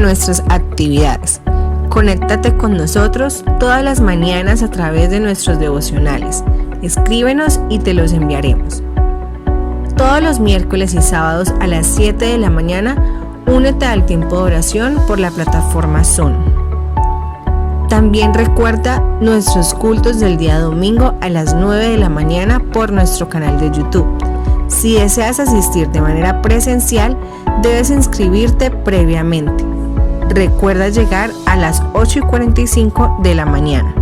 nuestras actividades. Conéctate con nosotros todas las mañanas a través de nuestros devocionales. Escríbenos y te los enviaremos. Todos los miércoles y sábados a las 7 de la mañana, únete al tiempo de oración por la plataforma Zoom. También recuerda nuestros cultos del día domingo a las 9 de la mañana por nuestro canal de YouTube. Si deseas asistir de manera presencial, debes inscribirte previamente. Recuerda llegar a las 8:45 de la mañana.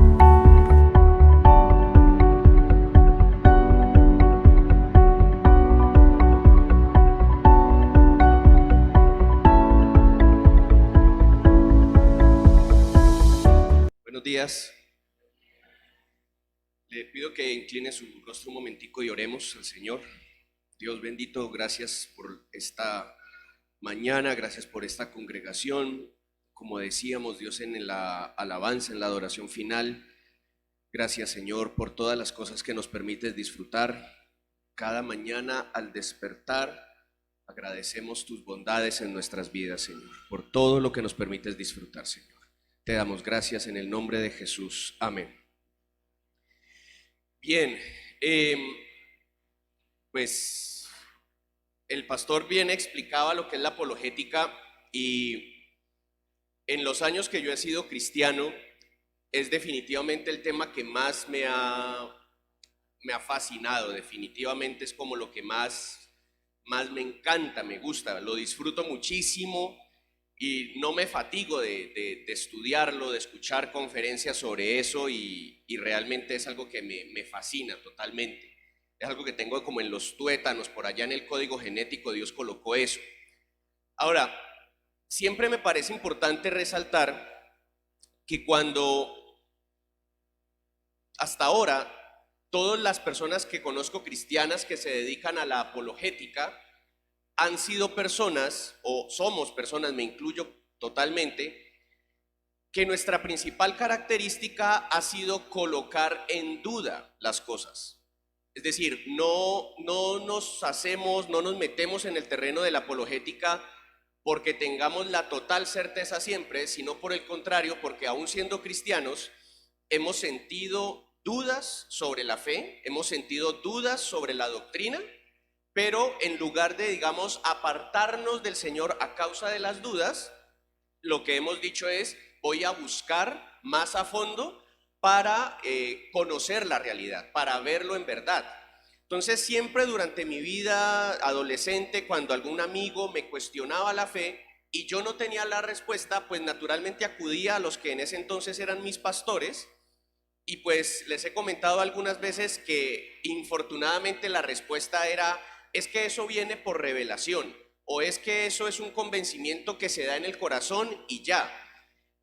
Buenos días. Le pido que incline su rostro un momentico y oremos al Señor. Dios bendito, gracias por esta mañana, gracias por esta congregación. Como decíamos, Dios, en la alabanza, en la adoración final, gracias, Señor, por todas las cosas que nos permites disfrutar. Cada mañana al despertar, agradecemos tus bondades en nuestras vidas, Señor, por todo lo que nos permites disfrutar, Señor. Te damos gracias en el nombre de Jesús. Amén. Bien, pues el pastor bien explicaba lo que es la apologética, y en los años que yo he sido cristiano es definitivamente el tema que más me ha fascinado. Definitivamente es como lo que más me encanta, me gusta, lo disfruto muchísimo y no me fatigo de estudiarlo, de escuchar conferencias sobre eso, y realmente es algo que me fascina totalmente. Es algo que tengo como en los tuétanos, por allá en el código genético Dios colocó eso. Ahora, siempre me parece importante resaltar que cuando hasta ahora todas las personas que conozco cristianas que se dedican a la apologética han sido personas, o somos personas, me incluyo totalmente, que nuestra principal característica ha sido colocar en duda las cosas. Es decir, no nos metemos en el terreno de la apologética porque tengamos la total certeza siempre, sino por el contrario, porque aún siendo cristianos hemos sentido dudas sobre la fe, hemos sentido dudas sobre la doctrina, pero en lugar de, digamos, apartarnos del Señor a causa de las dudas, lo que hemos dicho es: voy a buscar más a fondo para conocer la realidad, para verlo en verdad. Entonces, siempre durante mi vida adolescente, cuando algún amigo me cuestionaba la fe y yo no tenía la respuesta, pues naturalmente acudía a los que en ese entonces eran mis pastores, y pues les he comentado algunas veces que infortunadamente la respuesta era: es que eso viene por revelación, o es que eso es un convencimiento que se da en el corazón y ya.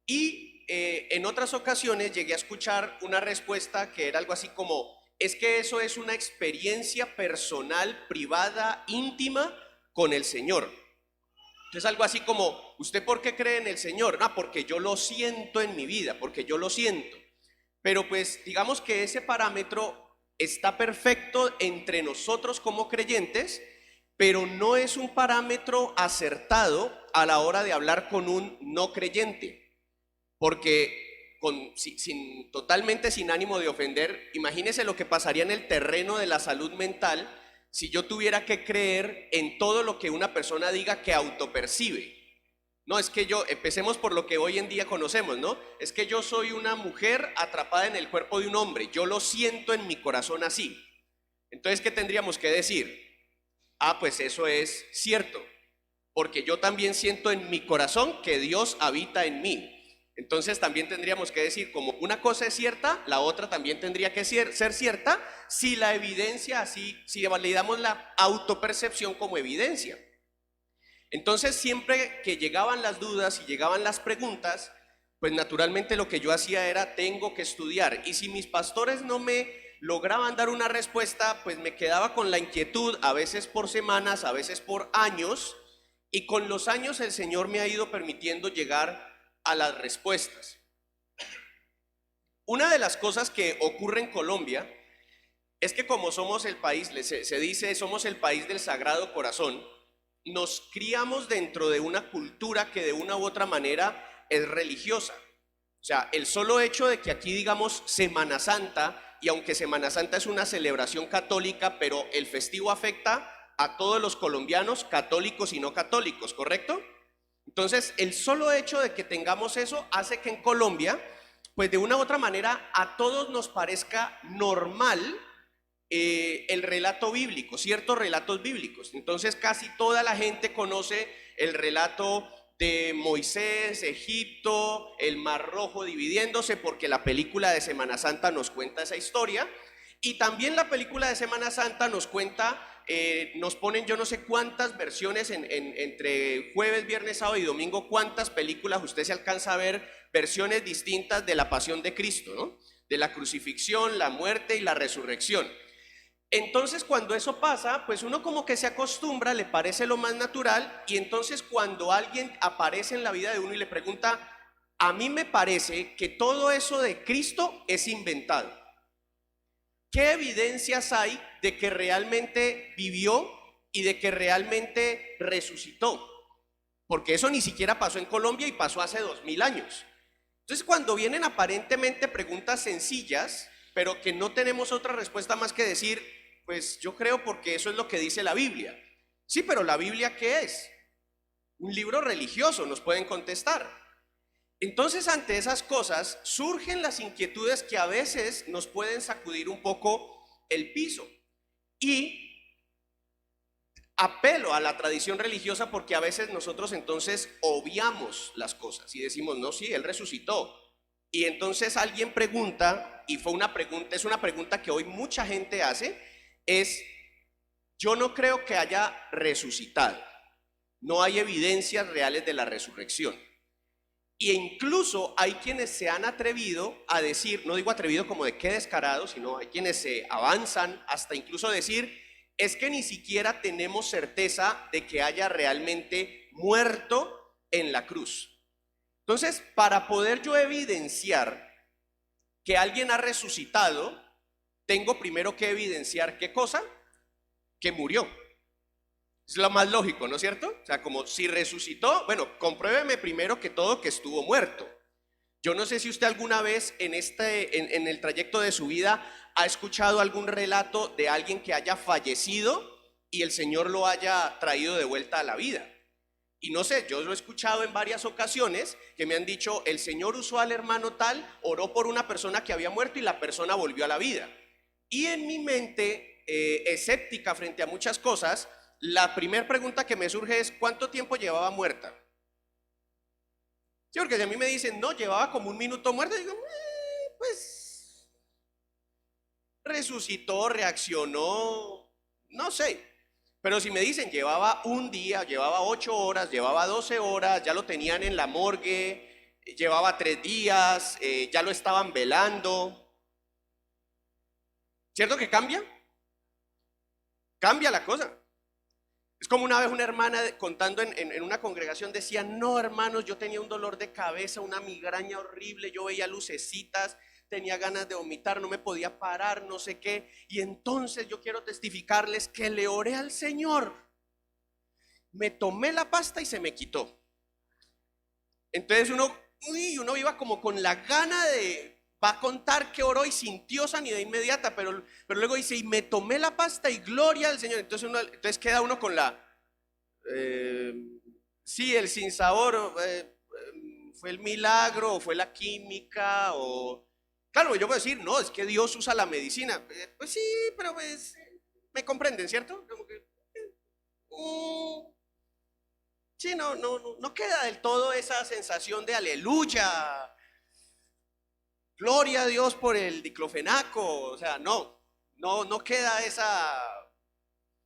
Y en otras ocasiones llegué a escuchar una respuesta que era algo así como: es que eso es una experiencia personal, privada, íntima con el Señor. Entonces algo así como: ¿usted por qué cree en el Señor? No, porque yo lo siento en mi vida, porque yo lo siento. Pero pues digamos que ese parámetro está perfecto entre nosotros como creyentes, pero no es un parámetro acertado a la hora de hablar con un no creyente. Porque totalmente sin ánimo de ofender, imagínese lo que pasaría en el terreno de la salud mental si yo tuviera que creer en todo lo que una persona diga que autopercibe. No, es que empecemos por lo que hoy en día conocemos, ¿no? Es que yo soy una mujer atrapada en el cuerpo de un hombre, yo lo siento en mi corazón así. Entonces, ¿qué tendríamos que decir? Ah, pues eso es cierto, porque yo también siento en mi corazón que Dios habita en mí. Entonces también tendríamos que decir, como una cosa es cierta, la otra también tendría que ser cierta, si la evidencia, si validamos la autopercepción como evidencia. Entonces, siempre que llegaban las dudas y llegaban las preguntas, pues naturalmente lo que yo hacía era: tengo que estudiar. Y si mis pastores no me lograban dar una respuesta, pues me quedaba con la inquietud, a veces por semanas, a veces por años, y con los años el Señor me ha ido permitiendo llegar a las respuestas. Una de las cosas que ocurre en Colombia es que, como somos el país, se dice, somos el país del Sagrado Corazón. nos criamos dentro de una cultura que de una u otra manera es religiosa. O sea, el solo hecho de que aquí digamos Semana Santa, y aunque Semana Santa es una celebración católica, pero el festivo afecta a todos los colombianos, católicos y no católicos, ¿correcto? Entonces, el solo hecho de que tengamos eso hace que en Colombia, pues de una u otra manera, a todos nos parezca normal el relato bíblico, ciertos relatos bíblicos. Entonces casi toda la gente conoce el relato de Moisés, Egipto, el Mar Rojo dividiéndose, porque la película de Semana Santa nos cuenta esa historia. Y también la película de Semana Santa nos cuenta, nos ponen yo no sé cuántas versiones entre jueves, viernes, sábado y domingo, cuántas películas usted se alcanza a ver, versiones distintas de la pasión de Cristo, ¿no? De la crucifixión, la muerte y la resurrección. Entonces cuando eso pasa, pues uno como que se acostumbra, le parece lo más natural, y entonces cuando alguien aparece en la vida de uno y le pregunta, a mí me parece que todo eso de Cristo es inventado. ¿Qué evidencias hay de que realmente vivió y de que realmente resucitó? Porque eso ni siquiera pasó en Colombia y pasó hace 2000 años. Entonces cuando vienen aparentemente preguntas sencillas, pero que no tenemos otra respuesta más que decir, pues yo creo porque eso es lo que dice la Biblia. Sí, pero ¿la Biblia qué es? Un libro religioso, nos pueden contestar. Entonces, ante esas cosas surgen las inquietudes que a veces nos pueden sacudir un poco el piso. Y apelo a la tradición religiosa porque a veces nosotros entonces obviamos las cosas y decimos, no, sí, Él resucitó. Y entonces alguien pregunta, y fue una pregunta, es una pregunta que hoy mucha gente hace, es, yo no creo que haya resucitado, no hay evidencias reales de la resurrección. E incluso hay quienes se han atrevido a decir, no digo atrevido como de qué descarado, sino hay quienes se avanzan hasta incluso decir, es que ni siquiera tenemos certeza de que haya realmente muerto en la cruz. Entonces, para poder yo evidenciar que alguien ha resucitado, tengo primero que evidenciar ¿qué cosa? Que murió. Es lo más lógico, ¿no es cierto? O sea, como si resucitó, bueno, compruébeme primero que todo que estuvo muerto. Yo no sé si usted alguna vez en el trayecto de su vida ha escuchado algún relato de alguien que haya fallecido y el Señor lo haya traído de vuelta a la vida. Y no sé, yo lo he escuchado en varias ocasiones que me han dicho, el Señor usó al hermano tal, oró por una persona que había muerto y la persona volvió a la vida. Y en mi mente escéptica frente a muchas cosas, la primera pregunta que me surge es, ¿cuánto tiempo llevaba muerta? Sí, porque si a mí me dicen, no, llevaba como 1 minuto muerta, digo, pues resucitó, reaccionó, no sé. Pero si me dicen, llevaba un día, llevaba 8 horas, llevaba 12 horas, ya lo tenían en la morgue, llevaba 3 días, ya lo estaban velando. ¿Cierto que cambia? Cambia la cosa. Es como una vez una hermana contando en una congregación decía, no hermanos, yo tenía un dolor de cabeza, una migraña horrible, yo veía lucecitas, tenía ganas de vomitar, no me podía parar, no sé qué. Y entonces yo quiero testificarles que le oré al Señor. Me tomé la pasta y se me quitó. Entonces uno iba como con la gana de, va a contar que oró y sintió sanidad inmediata, pero luego dice, y me tomé la pasta y gloria al Señor. Entonces queda uno con la, sí, el sinsabor, fue el milagro, o fue la química, o... Claro, yo puedo decir, no, es que Dios usa la medicina. Pues sí, pero pues, me comprenden, ¿cierto? Como que, sí, no queda del todo esa sensación de aleluya, gloria a Dios por el diclofenaco, o sea, no queda esa,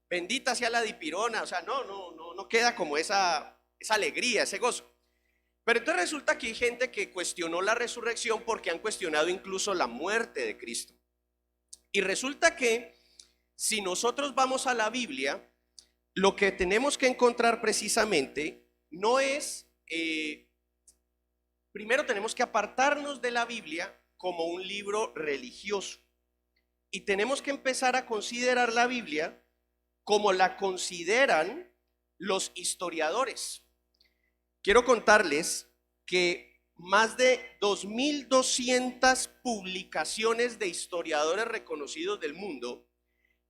bendita sea la dipirona, o sea, no queda como esa alegría, ese gozo. Pero entonces resulta que hay gente que cuestionó la resurrección porque han cuestionado incluso la muerte de Cristo. Y resulta que si nosotros vamos a la Biblia, lo que tenemos que encontrar precisamente no es, primero tenemos que apartarnos de la Biblia como un libro religioso y tenemos que empezar a considerar la Biblia como la consideran los historiadores. Quiero contarles que más de 2.200 publicaciones de historiadores reconocidos del mundo,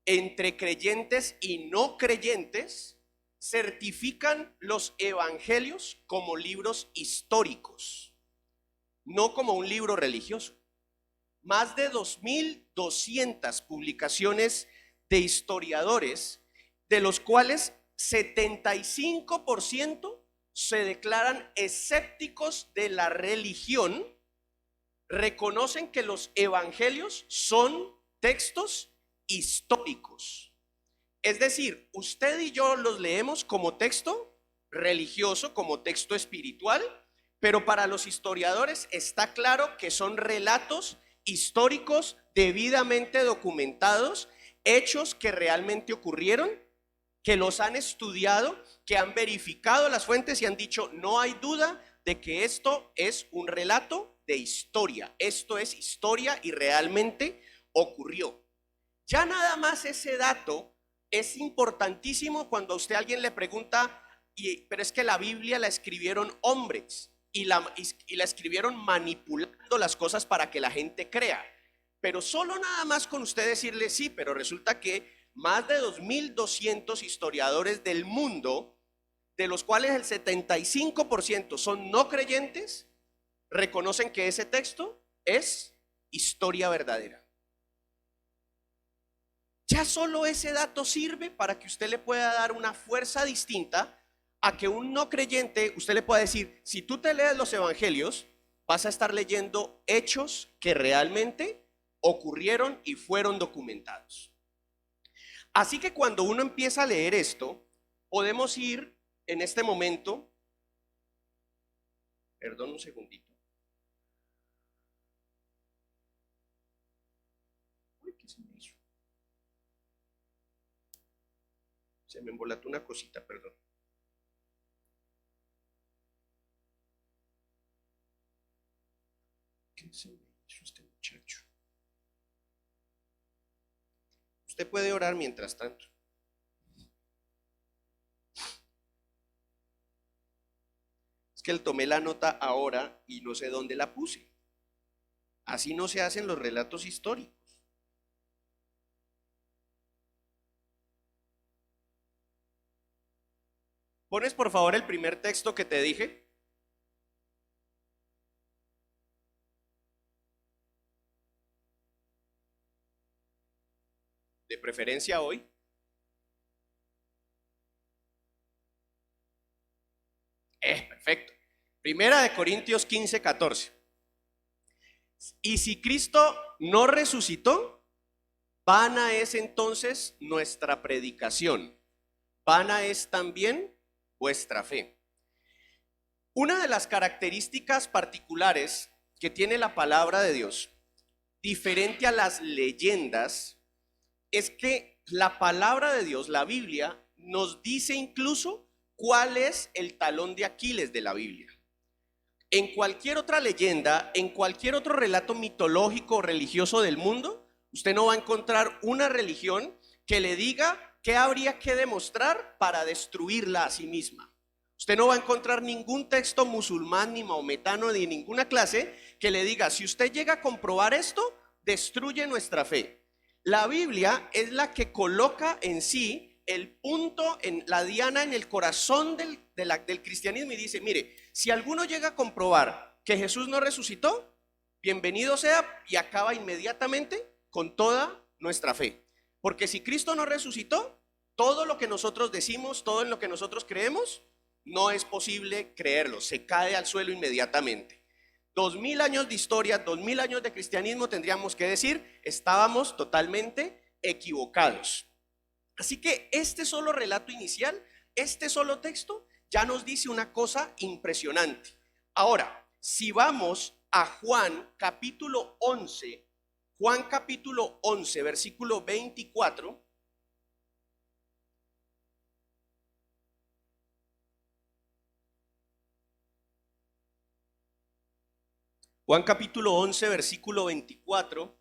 entre creyentes y no creyentes, certifican los evangelios como libros históricos, no como un libro religioso. Más de 2.200 publicaciones de historiadores, de los cuales 75% se declaran escépticos de la religión, reconocen que los evangelios son textos históricos. Es decir, usted y yo los leemos como texto religioso, como texto espiritual, pero para los historiadores está claro que son relatos históricos debidamente documentados, hechos que realmente ocurrieron, que los han estudiado, que han verificado las fuentes y han dicho, no hay duda de que esto es un relato de historia, esto es historia y realmente ocurrió. Ya nada más ese dato es importantísimo cuando a usted alguien le pregunta, pero es que la Biblia la escribieron hombres y la escribieron manipulando las cosas para que la gente crea. Pero solo nada más con usted decirle sí, pero resulta que más de 2.200 historiadores del mundo, de los cuales el 75% son no creyentes, reconocen que ese texto es historia verdadera. Ya solo ese dato sirve para que usted le pueda dar una fuerza distinta a que un no creyente, usted le pueda decir, si tú te lees los evangelios, vas a estar leyendo hechos que realmente ocurrieron y fueron documentados. Así que cuando uno empieza a leer esto, podemos ir en este momento, perdón un segundito. Uy, ¿qué se me hizo? Se me embolató una cosita, perdón. ¿Qué se me hizo este muchacho? Usted puede orar mientras tanto. Es que tomé la nota ahora y no sé dónde la puse. Así no se hacen los relatos históricos. ¿Pones por favor el primer texto que te dije? De preferencia hoy. Perfecto. Primera de Corintios 15:14. Y si Cristo no resucitó, vana es entonces nuestra predicación, vana es también vuestra fe. Una de las características particulares que tiene la palabra de Dios, diferente a las leyendas, es que la palabra de Dios, la Biblia, nos dice incluso cuál es el talón de Aquiles de la Biblia. En cualquier otra leyenda, en cualquier otro relato mitológico o religioso del mundo, usted no va a encontrar una religión que le diga qué habría que demostrar para destruirla a sí misma. Usted no va a encontrar ningún texto musulmán, ni maometano, ni ninguna clase que le diga, si usted llega a comprobar esto, destruye nuestra fe. La Biblia es la que coloca en sí el punto, en la diana, en el corazón del cristianismo y dice, mire, si alguno llega a comprobar que Jesús no resucitó, bienvenido sea, y acaba inmediatamente con toda nuestra fe. Porque si Cristo no resucitó, todo lo que nosotros decimos, todo en lo que nosotros creemos, no es posible creerlo, se cae al suelo inmediatamente. 2000 años de historia, 2000 años de cristianismo, tendríamos que decir, estábamos totalmente equivocados. Así que este solo relato inicial, este solo texto, ya nos dice una cosa impresionante. Ahora, si vamos a Juan capítulo 11, versículo 24. Juan capítulo 11, versículo 24.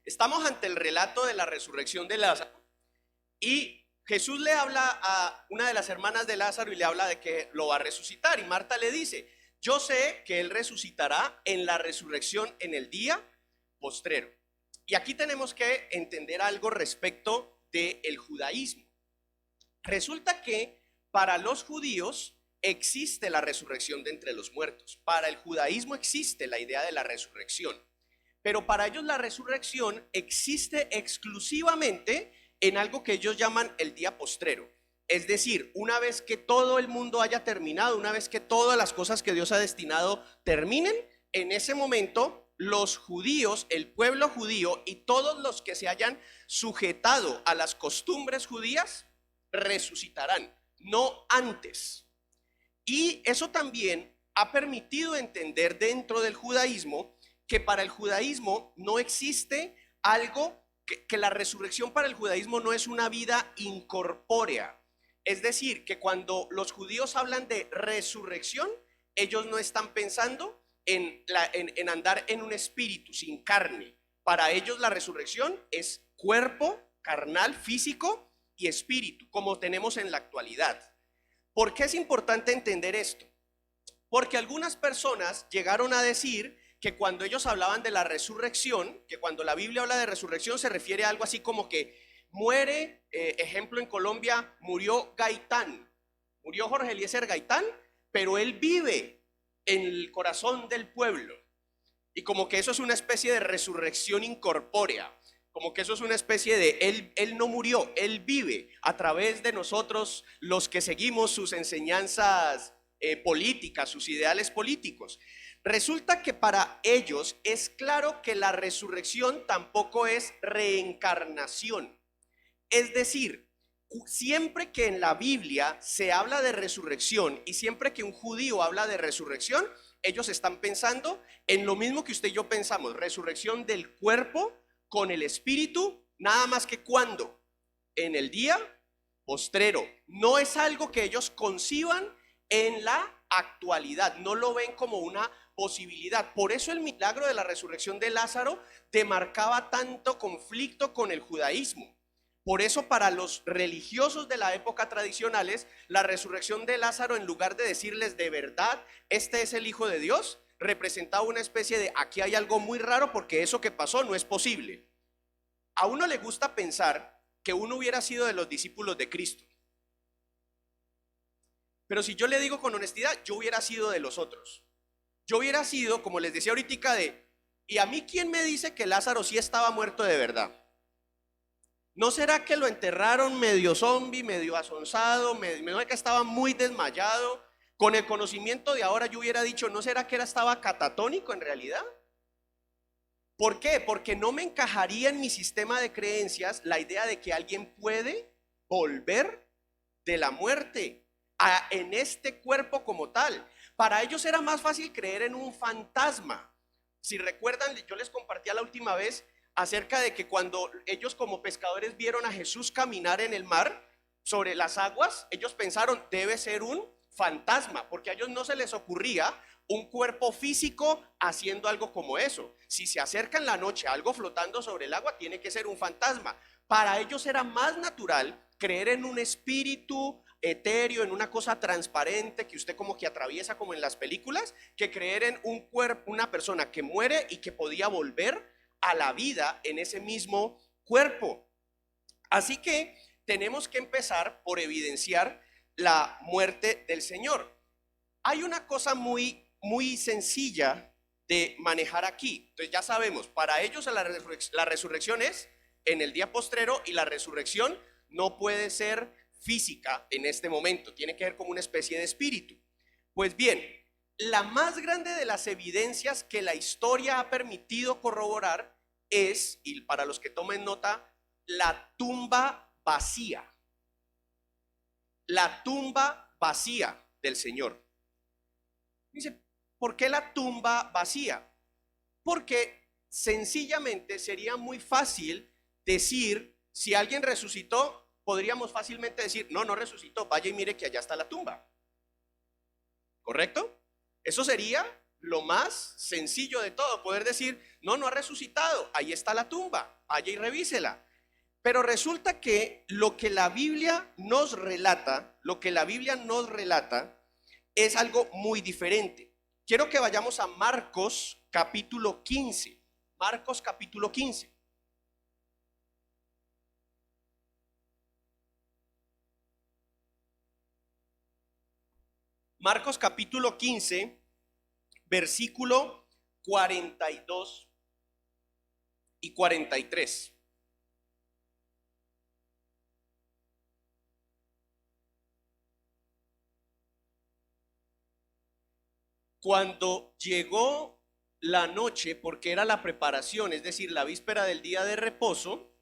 Estamos ante el relato de la resurrección de Lázaro y Jesús le habla a una de las hermanas de Lázaro y le habla de que lo va a resucitar. Y Marta le dice, yo sé que él resucitará en la resurrección en el día postrero. Y aquí tenemos que entender algo respecto del judaísmo. Resulta que para los judíos existe la resurrección de entre los muertos. Para el judaísmo existe la idea de la resurrección. Pero para ellos la resurrección existe exclusivamente en algo que ellos llaman el día postrero. Es decir, una vez que todo el mundo haya terminado, una vez que todas las cosas que Dios ha destinado terminen, en ese momento los judíos, el pueblo judío y todos los que se hayan sujetado a las costumbres judías resucitarán, no antes. Y eso también ha permitido entender dentro del judaísmo que para el judaísmo no existe algo, que la resurrección para el judaísmo no es una vida incorpórea. Es decir, que cuando los judíos hablan de resurrección, ellos no están pensando en andar en un espíritu sin carne. Para ellos la resurrección es cuerpo, carnal, físico y espíritu, como tenemos en la actualidad. ¿Por qué es importante entender esto? Porque algunas personas llegaron a decir que cuando ellos hablaban de la resurrección, que cuando la Biblia habla de resurrección se refiere a algo así como que muere, ejemplo en Colombia, murió Gaitán, murió Jorge Eliezer Gaitán, pero él vive en el corazón del pueblo. Y como que eso es una especie de resurrección incorpórea, como que eso es una especie de él no murió, él vive a través de nosotros los que seguimos sus enseñanzas políticas, sus ideales políticos. Resulta que para ellos es claro que la resurrección tampoco es reencarnación. Es decir, siempre que en la Biblia se habla de resurrección y siempre que un judío habla de resurrección, ellos están pensando en lo mismo que usted y yo pensamos, resurrección del cuerpo con el espíritu, nada más que cuando, en el día postrero. No es algo que ellos conciban en la actualidad, no lo ven como una posibilidad. Por eso el milagro de la resurrección de Lázaro demarcaba tanto conflicto con el judaísmo. Por eso para los religiosos de la época tradicionales, la resurrección de Lázaro, en lugar de decirles de verdad, este es el Hijo de Dios, representaba una especie de aquí hay algo muy raro porque eso que pasó no es posible. A uno le gusta pensar que uno hubiera sido de los discípulos de Cristo. Pero si yo le digo con honestidad, yo hubiera sido de los otros. Yo hubiera sido, como les decía ahorita, ¿y a mí quién me dice que Lázaro sí estaba muerto de verdad? ¿No será que lo enterraron medio zombie, medio asonsado, medio que estaba muy desmayado? Con el conocimiento de ahora yo hubiera dicho, ¿no será que estaba catatónico en realidad? ¿Por qué? Porque no me encajaría en mi sistema de creencias la idea de que alguien puede volver de la muerte en este cuerpo como tal. Para ellos era más fácil creer en un fantasma. Si recuerdan, yo les compartía la última vez acerca de que cuando ellos como pescadores vieron a Jesús caminar en el mar sobre las aguas, ellos pensaron, debe ser un fantasma, porque a ellos no se les ocurría un cuerpo físico haciendo algo como eso. Si se acerca en la noche a algo flotando sobre el agua, tiene que ser un fantasma. Para ellos era más natural creer en un espíritu etéreo, en una cosa transparente que usted como que atraviesa como en las películas, que creer en un cuerpo, una persona que muere y que podía volver a la vida en ese mismo cuerpo. Así que tenemos que empezar por evidenciar la muerte del Señor. Hay una cosa muy sencilla de manejar aquí. Entonces ya sabemos, para ellos la resurrección es en el día postrero y la resurrección no puede ser física en este momento, tiene que ver como una especie de espíritu. Pues bien, la más grande de las evidencias que la historia ha permitido corroborar es, y para los que tomen nota, la tumba vacía. La tumba vacía del Señor. Dice, ¿por qué la tumba vacía? Porque sencillamente sería muy fácil decir, si alguien resucitó, podríamos fácilmente decir, no resucitó, vaya y mire que allá está la tumba. ¿Correcto? Eso sería lo más sencillo de todo, poder decir, no, no ha resucitado, ahí está la tumba, vaya y revísela. Pero resulta que lo que la Biblia nos relata, es algo muy diferente. Quiero que vayamos a Marcos capítulo 15. Marcos capítulo 15. Marcos capítulo 15, versículo 42 y 43. Cuando llegó la noche, porque era la preparación, es decir, la víspera del día de reposo,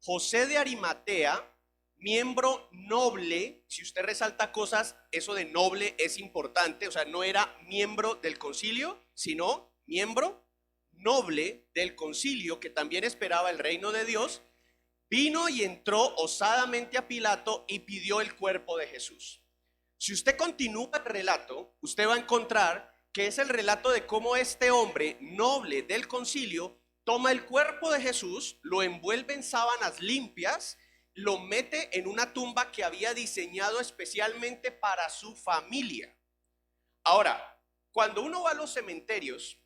José de Arimatea, miembro noble, si usted resalta cosas, eso de noble es importante, o sea, no era miembro del concilio, sino miembro noble del concilio que también esperaba el reino de Dios, vino y entró osadamente a Pilato y pidió el cuerpo de Jesús. Si usted continúa el relato, usted va a encontrar que es el relato de cómo este hombre noble del concilio toma el cuerpo de Jesús, lo envuelve en sábanas limpias, lo mete en una tumba que había diseñado especialmente para su familia. Ahora, cuando uno va a los cementerios,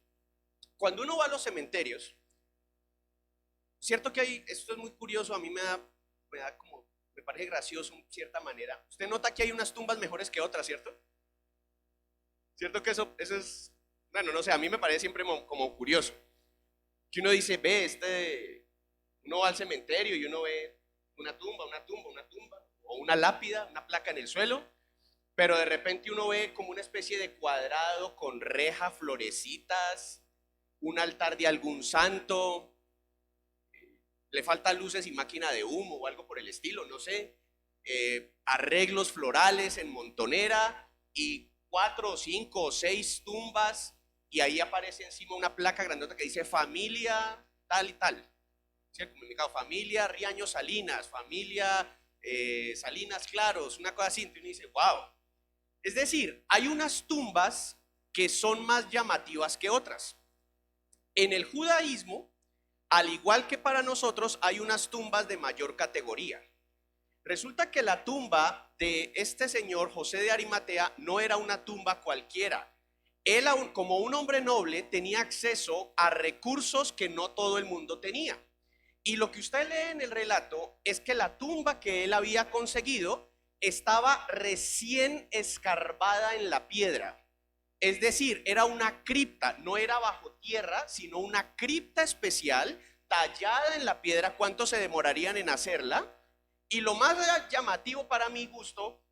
cierto que hay, esto es muy curioso, a mí me da como, me parece gracioso en cierta manera. Usted nota que hay unas tumbas mejores que otras, ¿cierto? ¿Cierto que eso es, bueno, no sé, a mí me parece siempre como curioso. Que uno dice, uno va al cementerio y uno ve una tumba, o una lápida, una placa en el suelo, pero de repente uno ve como una especie de cuadrado con reja, florecitas, un altar de algún santo, le faltan luces y máquina de humo o algo por el estilo, no sé, arreglos florales en montonera y 4 o 5 o 6 tumbas y ahí aparece encima una placa grandota que dice familia tal y tal. ¿Sí? El comunicado, familia Riaño Salinas, familia Salinas Claros, una cosa así. Entonces uno dice, wow. Es decir, hay unas tumbas que son más llamativas que otras. En el judaísmo, al igual que para nosotros, hay unas tumbas de mayor categoría. Resulta que la tumba de este señor José de Arimatea no era una tumba cualquiera. Él, como un hombre noble, tenía acceso a recursos que no todo el mundo tenía. Y lo que usted lee en el relato es que la tumba que él había conseguido estaba recién escarbada en la piedra. Es decir, era una cripta, no era bajo tierra, sino una cripta especial tallada en la piedra. ¿Cuánto se demorarían en hacerla? Y lo más llamativo para mi gusto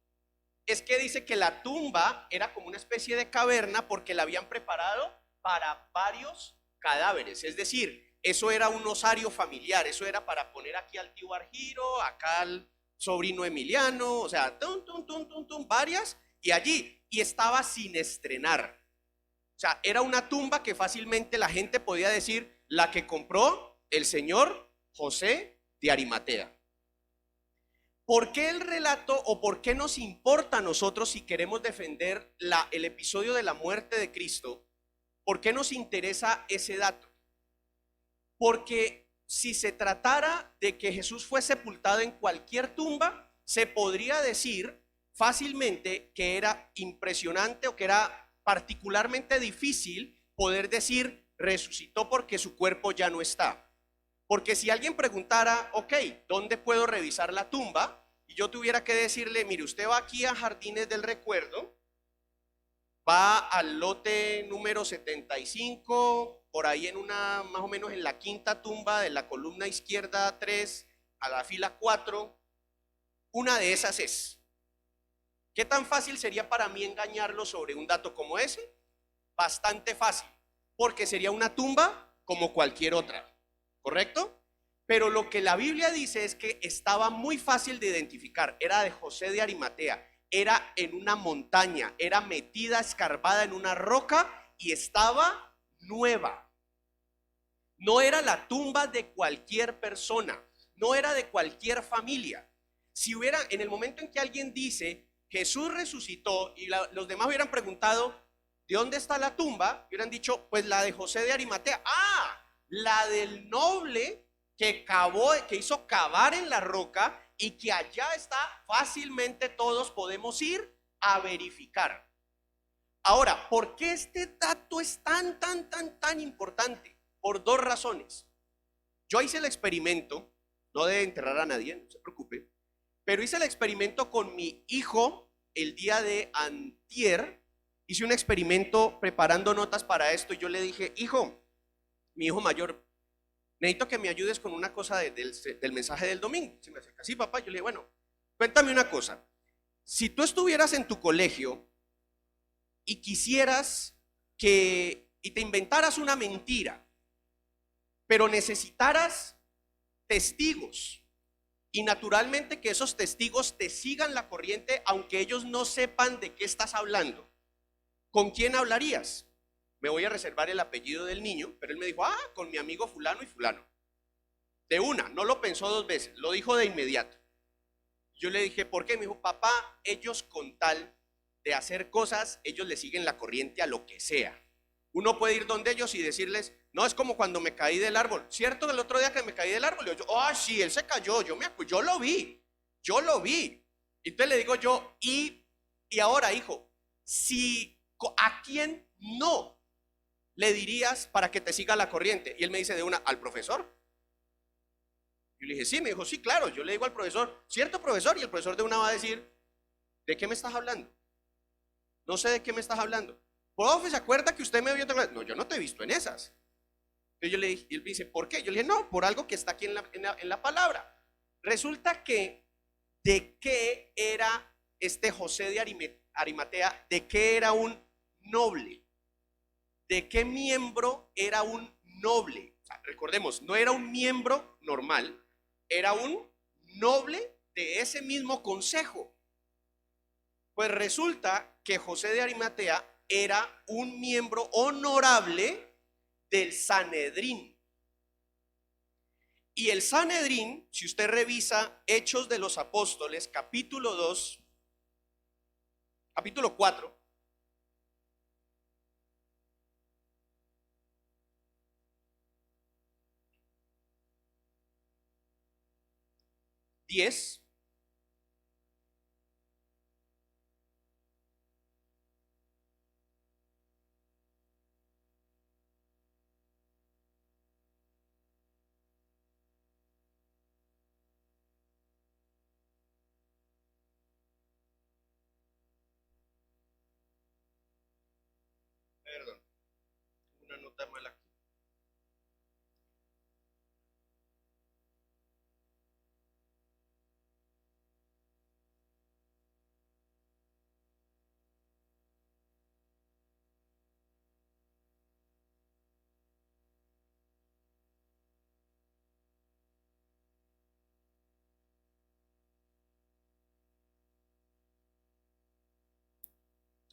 es que dice que la tumba era como una especie de caverna porque la habían preparado para varios cadáveres. Es decir, eso era un osario familiar, eso era para poner aquí al tío Argiro, acá al sobrino Emiliano, o sea, varias, y allí, y estaba sin estrenar. O sea, era una tumba que fácilmente la gente podía decir, la que compró el señor José de Arimatea. ¿Por qué el relato o por qué nos importa a nosotros si queremos defender el episodio de la muerte de Cristo? ¿Por qué nos interesa ese dato? Porque si se tratara de que Jesús fue sepultado en cualquier tumba, se podría decir fácilmente que era impresionante o que era particularmente difícil poder decir resucitó porque su cuerpo ya no está. Porque si alguien preguntara, ok, ¿dónde puedo revisar la tumba? Y yo tuviera que decirle, mire, usted va aquí a Jardines del Recuerdo, va al lote número 75, por ahí en una, más o menos en la quinta tumba de la columna izquierda 3, a la fila 4, una de esas es. ¿Qué tan fácil sería para mí engañarlo sobre un dato como ese? Bastante fácil, porque sería una tumba como cualquier otra. ¿Correcto? Pero lo que la Biblia dice es que estaba muy fácil de identificar. Era de José de Arimatea. Era en una montaña. Era metida, escarbada en una roca y estaba nueva. No era la tumba de cualquier persona. No era de cualquier familia. Si hubiera, en el momento en que alguien dice Jesús resucitó y los demás hubieran preguntado, ¿de dónde está la tumba? Hubieran dicho, pues la de José de Arimatea. Ah, la del noble que hizo cavar en la roca y que allá está, fácilmente todos podemos ir a verificar. Ahora, ¿por qué este dato es tan importante? Por dos razones. Yo hice el experimento, no de enterrar a nadie, no se preocupe, pero hice el experimento con mi hijo el día de antier. Hice un experimento preparando notas para esto y yo le dije, hijo, mi hijo mayor, necesito que me ayudes con una cosa del mensaje del domingo. Se me acerca, sí papá, yo le dije, bueno, cuéntame una cosa. Si tú estuvieras en tu colegio y quisieras y te inventaras una mentira, pero necesitaras testigos, y naturalmente que esos testigos te sigan la corriente aunque ellos no sepan de qué estás hablando, ¿con quién hablarías? Me voy a reservar el apellido del niño, pero él me dijo, con mi amigo fulano y fulano. De una, no lo pensó dos veces, lo dijo de inmediato. Yo le dije, ¿por qué? Me dijo, papá, ellos con tal de hacer cosas, ellos le siguen la corriente a lo que sea. Uno puede ir donde ellos y decirles, no, es como cuando me caí del árbol. ¿Cierto que el otro día que me caí del árbol? Yo, sí, él se cayó, yo lo vi. Y entonces le digo yo, y ahora, hijo, ¿a quién no le dirías para que te siga la corriente? Y él me dice de una, ¿al profesor? Yo le dije, sí, me dijo, sí, claro. Yo le digo al profesor, ¿cierto, profesor? Y el profesor de una va a decir, ¿de qué me estás hablando? No sé de qué me estás hablando. Profe, ¿se acuerda que usted me vio? No, yo no te he visto en esas. Entonces yo le dije, y él me dice, ¿por qué? Yo le dije, no, por algo que está aquí en la palabra. Resulta que, ¿de qué era este José de Arimatea? ¿De qué era un noble? ¿De qué miembro era un noble? O sea, recordemos, no era un miembro normal, era un noble de ese mismo consejo. Pues resulta que José de Arimatea era un miembro honorable del Sanedrín. Y el Sanedrín, si usted revisa Hechos de los Apóstoles, capítulo 2, capítulo 4, (10) perdón, una nota mala aquí.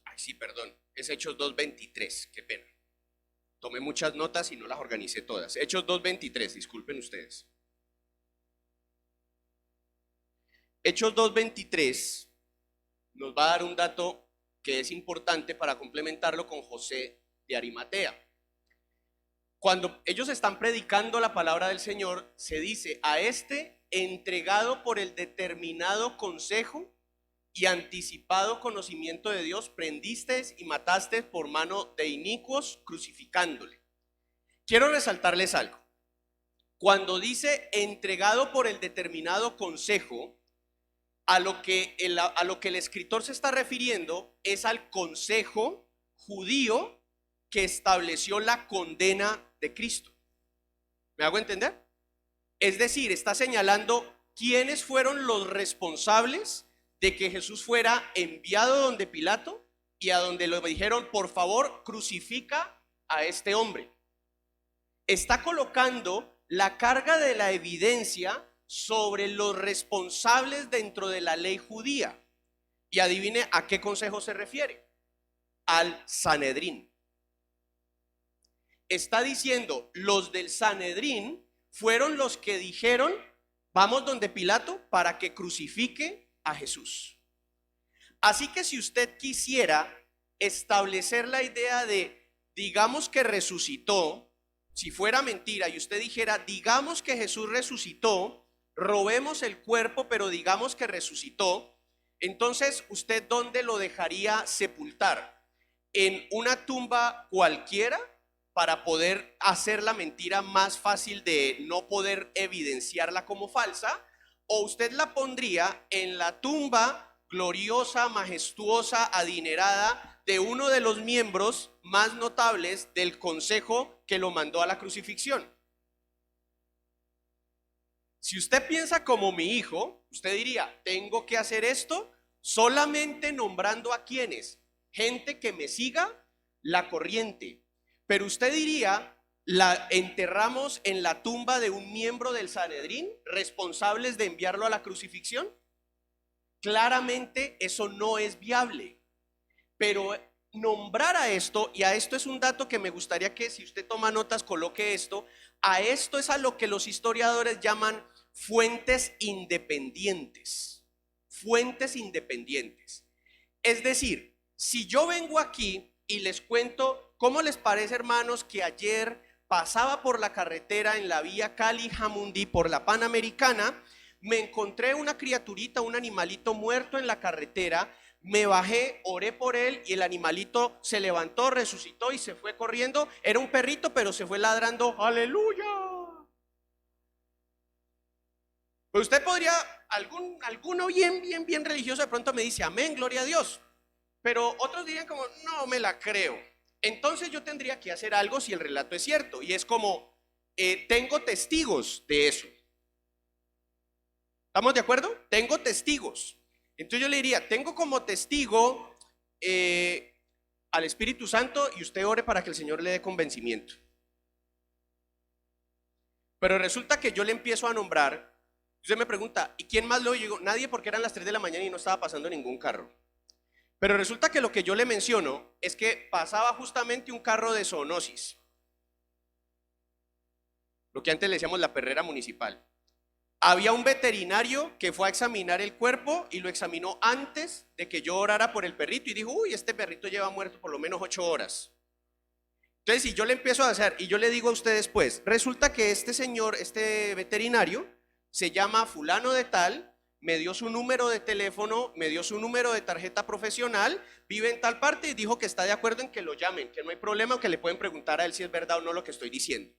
Ay, sí, perdón, es Hechos 2:23, qué pena. Tomé muchas notas y no las organicé todas. Hechos 2:23, disculpen ustedes. Hechos 2:23 nos va a dar un dato que es importante para complementarlo con José de Arimatea. Cuando ellos están predicando la palabra del Señor, se dice, a este entregado por el determinado consejo y anticipado conocimiento de Dios, prendisteis y matasteis por mano de inicuos, crucificándole. Quiero resaltarles algo. Cuando dice entregado por el determinado consejo, a lo que el escritor se está refiriendo es al consejo judío que estableció la condena de Cristo. ¿Me hago entender? Es decir, está señalando quiénes fueron los responsables de que Jesús fuera enviado donde Pilato y a donde le dijeron, por favor, crucifica a este hombre. Está colocando la carga de la evidencia sobre los responsables dentro de la ley judía. Y adivine a qué consejo se refiere. Al Sanedrín. Está diciendo, los del Sanedrín fueron los que dijeron, vamos donde Pilato para que crucifique a Jesús. Así que si usted quisiera establecer la idea de, digamos que resucitó, si fuera mentira y usted dijera, digamos que Jesús resucitó, robemos el cuerpo, pero digamos que resucitó, entonces usted ¿dónde lo dejaría sepultar? ¿En una tumba cualquiera para poder hacer la mentira más fácil de no poder evidenciarla como falsa? ¿O usted la pondría en la tumba gloriosa, majestuosa, adinerada de uno de los miembros más notables del consejo que lo mandó a la crucifixión? Si usted piensa como mi hijo, usted diría, tengo que hacer esto solamente nombrando a quienes, gente que me siga la corriente. Pero usted diría, la enterramos en la tumba de un miembro del Sanedrín, responsables de enviarlo a la crucifixión. Claramente eso no es viable. Pero nombrar a esto, y a esto es un dato que me gustaría que si usted toma notas coloque esto, a esto es a lo que los historiadores llaman fuentes independientes. Fuentes independientes. Es decir, si yo vengo aquí y les cuento, ¿cómo les parece, hermanos, que ayer pasaba por la carretera en la vía Cali-Jamundí por la Panamericana, me encontré una criaturita, un animalito muerto en la carretera, me bajé, oré por él y el animalito se levantó, resucitó y se fue corriendo? Era un perrito, pero se fue ladrando, aleluya. Pues usted podría, alguno bien religioso de pronto me dice, amén, gloria a Dios. Pero otros dirían como, no me la creo. Entonces yo tendría que hacer algo si el relato es cierto. Y es como, tengo testigos de eso. ¿Estamos de acuerdo? Tengo testigos. Entonces yo le diría, tengo como testigo al Espíritu Santo y usted ore para que el Señor le dé convencimiento. Pero resulta que yo le empiezo a nombrar. Usted me pregunta, ¿y quién más lo oye? Digo, nadie, porque eran las 3 de la mañana y no estaba pasando ningún carro. Pero resulta que lo que yo le menciono es que pasaba justamente un carro de zoonosis, lo que antes le decíamos la perrera municipal. Había un veterinario que fue a examinar el cuerpo y lo examinó antes de que yo orara por el perrito y dijo, uy, este perrito lleva muerto por lo menos 8 horas. Entonces, si yo le empiezo a hacer y yo le digo a usted después, resulta que este señor, este veterinario, se llama fulano de tal, me dio su número de teléfono, me dio su número de tarjeta profesional, vive en tal parte y dijo que está de acuerdo en que lo llamen, que no hay problema o que le pueden preguntar a él si es verdad o no lo que estoy diciendo.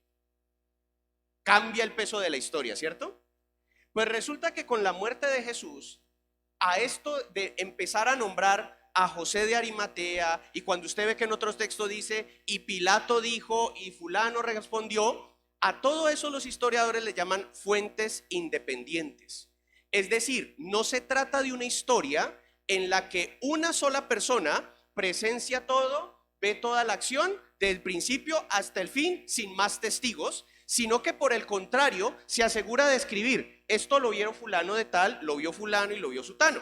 Cambia el peso de la historia, ¿cierto? Pues resulta que con la muerte de Jesús, a esto de empezar a nombrar a José de Arimatea, y cuando usted ve que en otros textos dice, y Pilato dijo, y fulano respondió, a todo eso los historiadores le llaman fuentes independientes. Es decir, no se trata de una historia en la que una sola persona presencia todo, ve toda la acción, del principio hasta el fin, sin más testigos, sino que por el contrario, se asegura de escribir, esto lo vieron fulano de tal, lo vio fulano y lo vio sutano.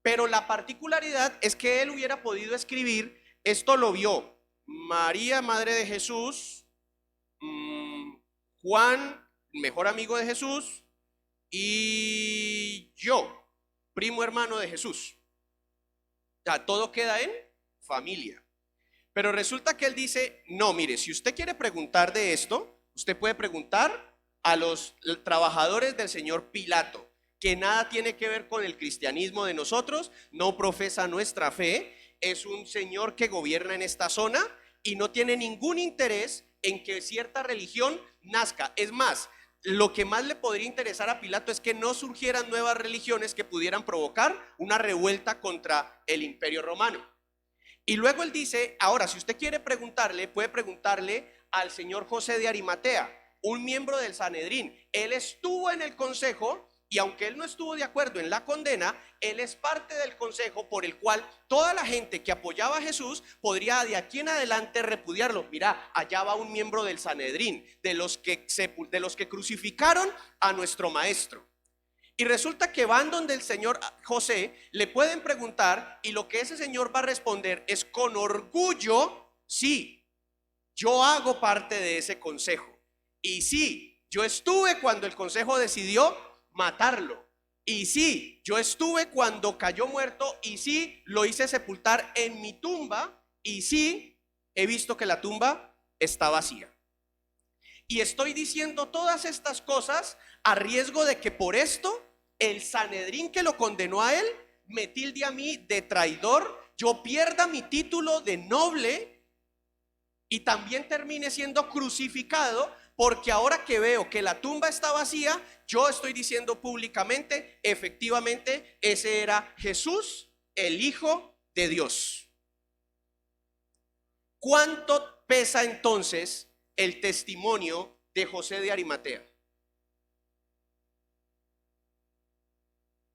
Pero la particularidad es que él hubiera podido escribir, esto lo vio María, madre de Jesús, Juan, mejor amigo de Jesús, y yo, primo hermano de Jesús. Ya, todo queda en familia. Pero resulta que él dice, no, mire, si usted quiere preguntar de esto, usted puede preguntar a los trabajadores del señor Pilato, que nada tiene que ver con el cristianismo de nosotros, no profesa nuestra fe, es un señor que gobierna en esta zona y no tiene ningún interés en que cierta religión nazca. Es más, lo que más le podría interesar a Pilato es que no surgieran nuevas religiones que pudieran provocar una revuelta contra el Imperio Romano. Y luego él dice, ahora si usted quiere preguntarle, puede preguntarle al señor José de Arimatea, un miembro del Sanedrín. Él estuvo en el consejo y aunque él no estuvo de acuerdo en la condena, él es parte del consejo por el cual toda la gente que apoyaba a Jesús podría de aquí en adelante repudiarlo. Mira, allá va un miembro del Sanedrín, de los que crucificaron a nuestro maestro. Y resulta que van donde el señor José, le pueden preguntar y lo que ese señor va a responder es con orgullo, sí, yo hago parte de ese consejo. Y sí, yo estuve cuando el consejo decidió matarlo. Y sí, yo estuve cuando cayó muerto, y sí, lo hice sepultar en mi tumba, y sí, he visto que la tumba está vacía. Y estoy diciendo todas estas cosas a riesgo de que por esto el Sanedrín que lo condenó a él me tilde a mí de traidor, yo pierda mi título de noble y también termine siendo crucificado, porque ahora que veo que la tumba está vacía, yo estoy diciendo públicamente, efectivamente, ese era Jesús, el Hijo de Dios. ¿Cuánto pesa entonces el testimonio de José de Arimatea?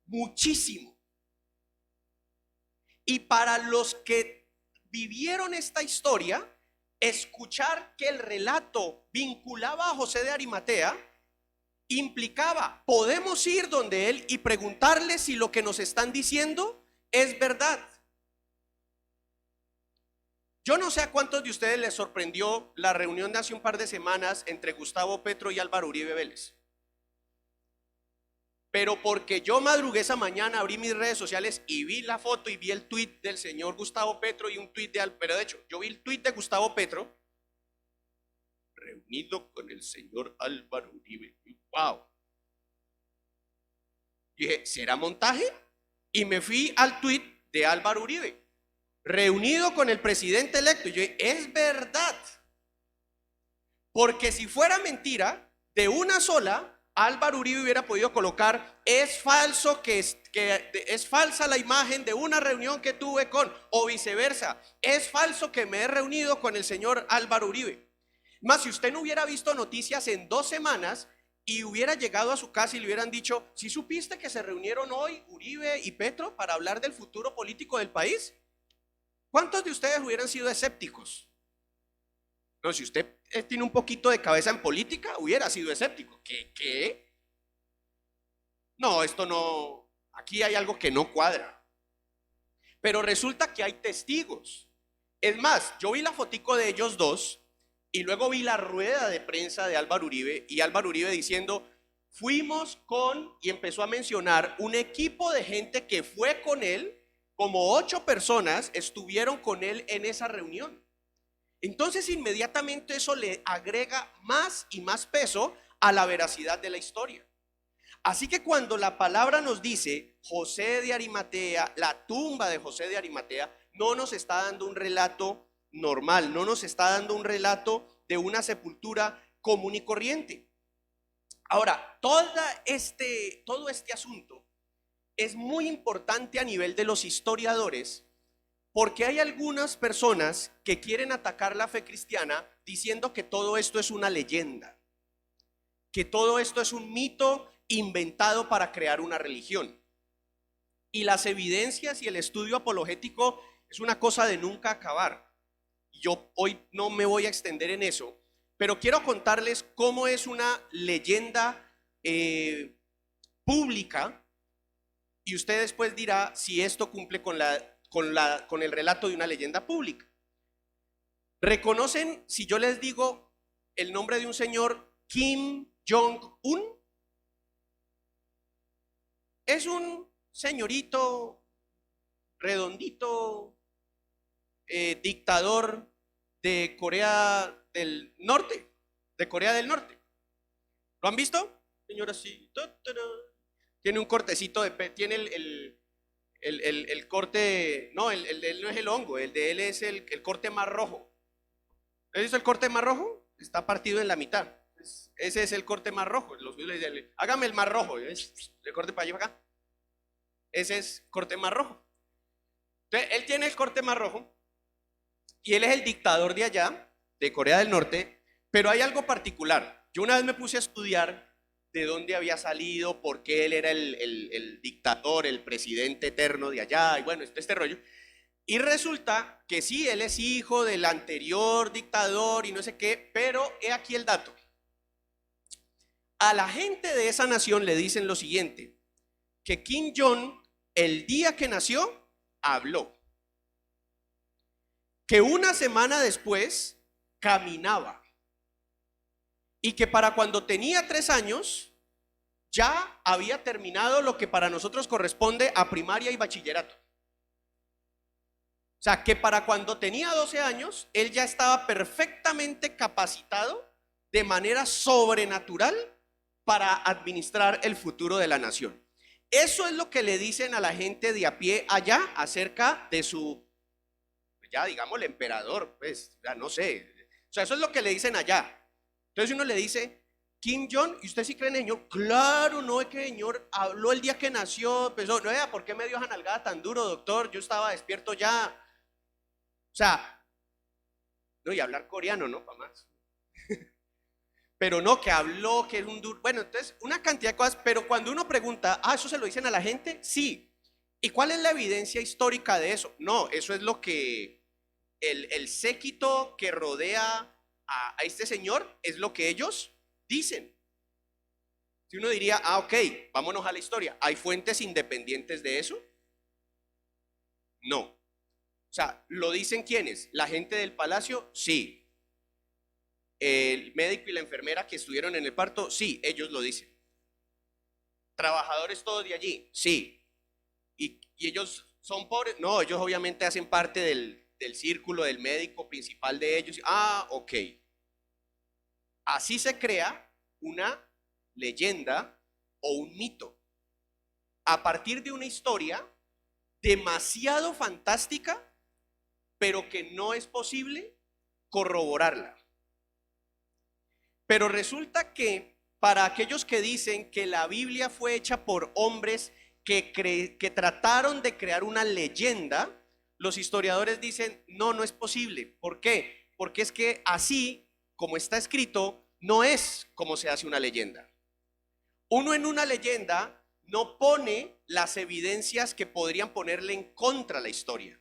Muchísimo. Y para los que vivieron esta historia, escuchar que el relato vinculaba a José de Arimatea implicaba, podemos ir donde él y preguntarle si lo que nos están diciendo es verdad. Yo no sé a cuántos de ustedes les sorprendió la reunión de hace un par de semanas entre Gustavo Petro y Álvaro Uribe Vélez. Pero porque yo madrugué esa mañana, abrí mis redes sociales y vi la foto y vi el tuit del señor Gustavo Petro y un tuit de, pero de hecho, yo vi el tuit de Gustavo Petro, reunido con el señor Álvaro Uribe. ¡Wow! Dije, ¿será montaje? Y me fui al tuit de Álvaro Uribe, reunido con el presidente electo. Y yo dije, es verdad. Porque si fuera mentira, de una sola, Álvaro Uribe hubiera podido colocar, es falso que es falsa la imagen de una reunión que tuve con, o viceversa, es falso que me he reunido con el señor Álvaro Uribe. Más, si usted no hubiera visto noticias en 2 semanas y hubiera llegado a su casa y le hubieran dicho, ¿sí supiste que se reunieron hoy Uribe y Petro para hablar del futuro político del país? ¿Cuántos de ustedes hubieran sido escépticos? No, si usted tiene un poquito de cabeza en política, hubiera sido escéptico. ¿Qué? No, esto no, aquí hay algo que no cuadra. Pero resulta que hay testigos. Es más, yo vi la fotico de ellos dos y luego vi la rueda de prensa de Álvaro Uribe y Álvaro Uribe diciendo, fuimos con, y empezó a mencionar un equipo de gente que fue con él, como 8 personas estuvieron con él en esa reunión. Entonces inmediatamente eso le agrega más y más peso a la veracidad de la historia. Así que cuando la palabra nos dice José de Arimatea, la tumba de José de Arimatea, no nos está dando un relato normal, no nos está dando un relato de una sepultura común y corriente. Ahora, todo este asunto es muy importante a nivel de los historiadores, porque hay algunas personas que quieren atacar la fe cristiana diciendo que todo esto es una leyenda, que todo esto es un mito inventado para crear una religión. Y las evidencias y el estudio apologético es una cosa de nunca acabar. Yo hoy no me voy a extender en eso, pero quiero contarles cómo es una leyenda pública, y usted después dirá si esto cumple con el relato de una leyenda pública. ¿Reconocen si yo les digo el nombre de un señor Kim Jong-un? Es un señorito redondito, dictador de Corea del Norte, ¿Lo han visto? Señora, sí. Tiene un cortecito tiene el corte, no, el de él no es el hongo, el de él es el corte más rojo. ¿Has visto el corte más rojo? Está partido en la mitad. Ese es el corte más rojo. Hágame el más rojo. Le corte para allá para acá. Ese es corte más rojo. Entonces, él tiene el corte más rojo y él es el dictador de allá, de Corea del Norte, pero hay algo particular. Yo una vez me puse a estudiar de dónde había salido, por qué él era el dictador, el presidente eterno de allá, y bueno, este rollo. Y resulta que sí, él es hijo del anterior dictador y no sé qué, pero he aquí el dato. A la gente de esa nación le dicen lo siguiente, que Kim Jong, el día que nació, habló. Que una semana después caminaba. Y que para cuando tenía 3 años ya había terminado lo que para nosotros corresponde a primaria y bachillerato. O sea, que para cuando tenía 12 años, él ya estaba perfectamente capacitado de manera sobrenatural para administrar el futuro de la nación. Eso es lo que le dicen a la gente de a pie allá acerca de su, ya digamos, el emperador, pues, ya no sé. O sea, eso es lo que le dicen allá. Entonces uno le dice, Kim Jong, ¿y usted sí cree en el señor? Claro, no es que el señor habló el día que nació, pensó, no, ¿por qué me dio esa nalgada tan duro, doctor? Yo estaba despierto ya. O sea, no, y hablar coreano, ¿no? Para más. Pero no, que habló, que es un duro. Bueno, entonces, una cantidad de cosas, pero cuando uno pregunta, ¿eso se lo dicen a la gente? Sí. ¿Y cuál es la evidencia histórica de eso? No, eso es lo que el séquito que rodea a este señor, es lo que ellos dicen. Si uno diría, ok, vámonos a la historia, ¿hay fuentes independientes de eso? No. O sea, ¿lo dicen quiénes? ¿La gente del palacio? Sí. ¿El médico y la enfermera que estuvieron en el parto? Sí, ellos lo dicen. ¿Trabajadores todos de allí? Sí. ¿Y ellos son pobres? No, ellos obviamente hacen parte del círculo del médico principal de ellos. Ah, ok. Así se crea una leyenda o un mito a partir de una historia demasiado fantástica, pero que no es posible corroborarla. Pero resulta que para aquellos que dicen que la Biblia fue hecha por hombres que trataron de crear una leyenda, los historiadores dicen, no, no es posible. ¿Por qué? Porque es que así, como está escrito, no es como se hace una leyenda. Uno en una leyenda no pone las evidencias que podrían ponerle en contra la historia.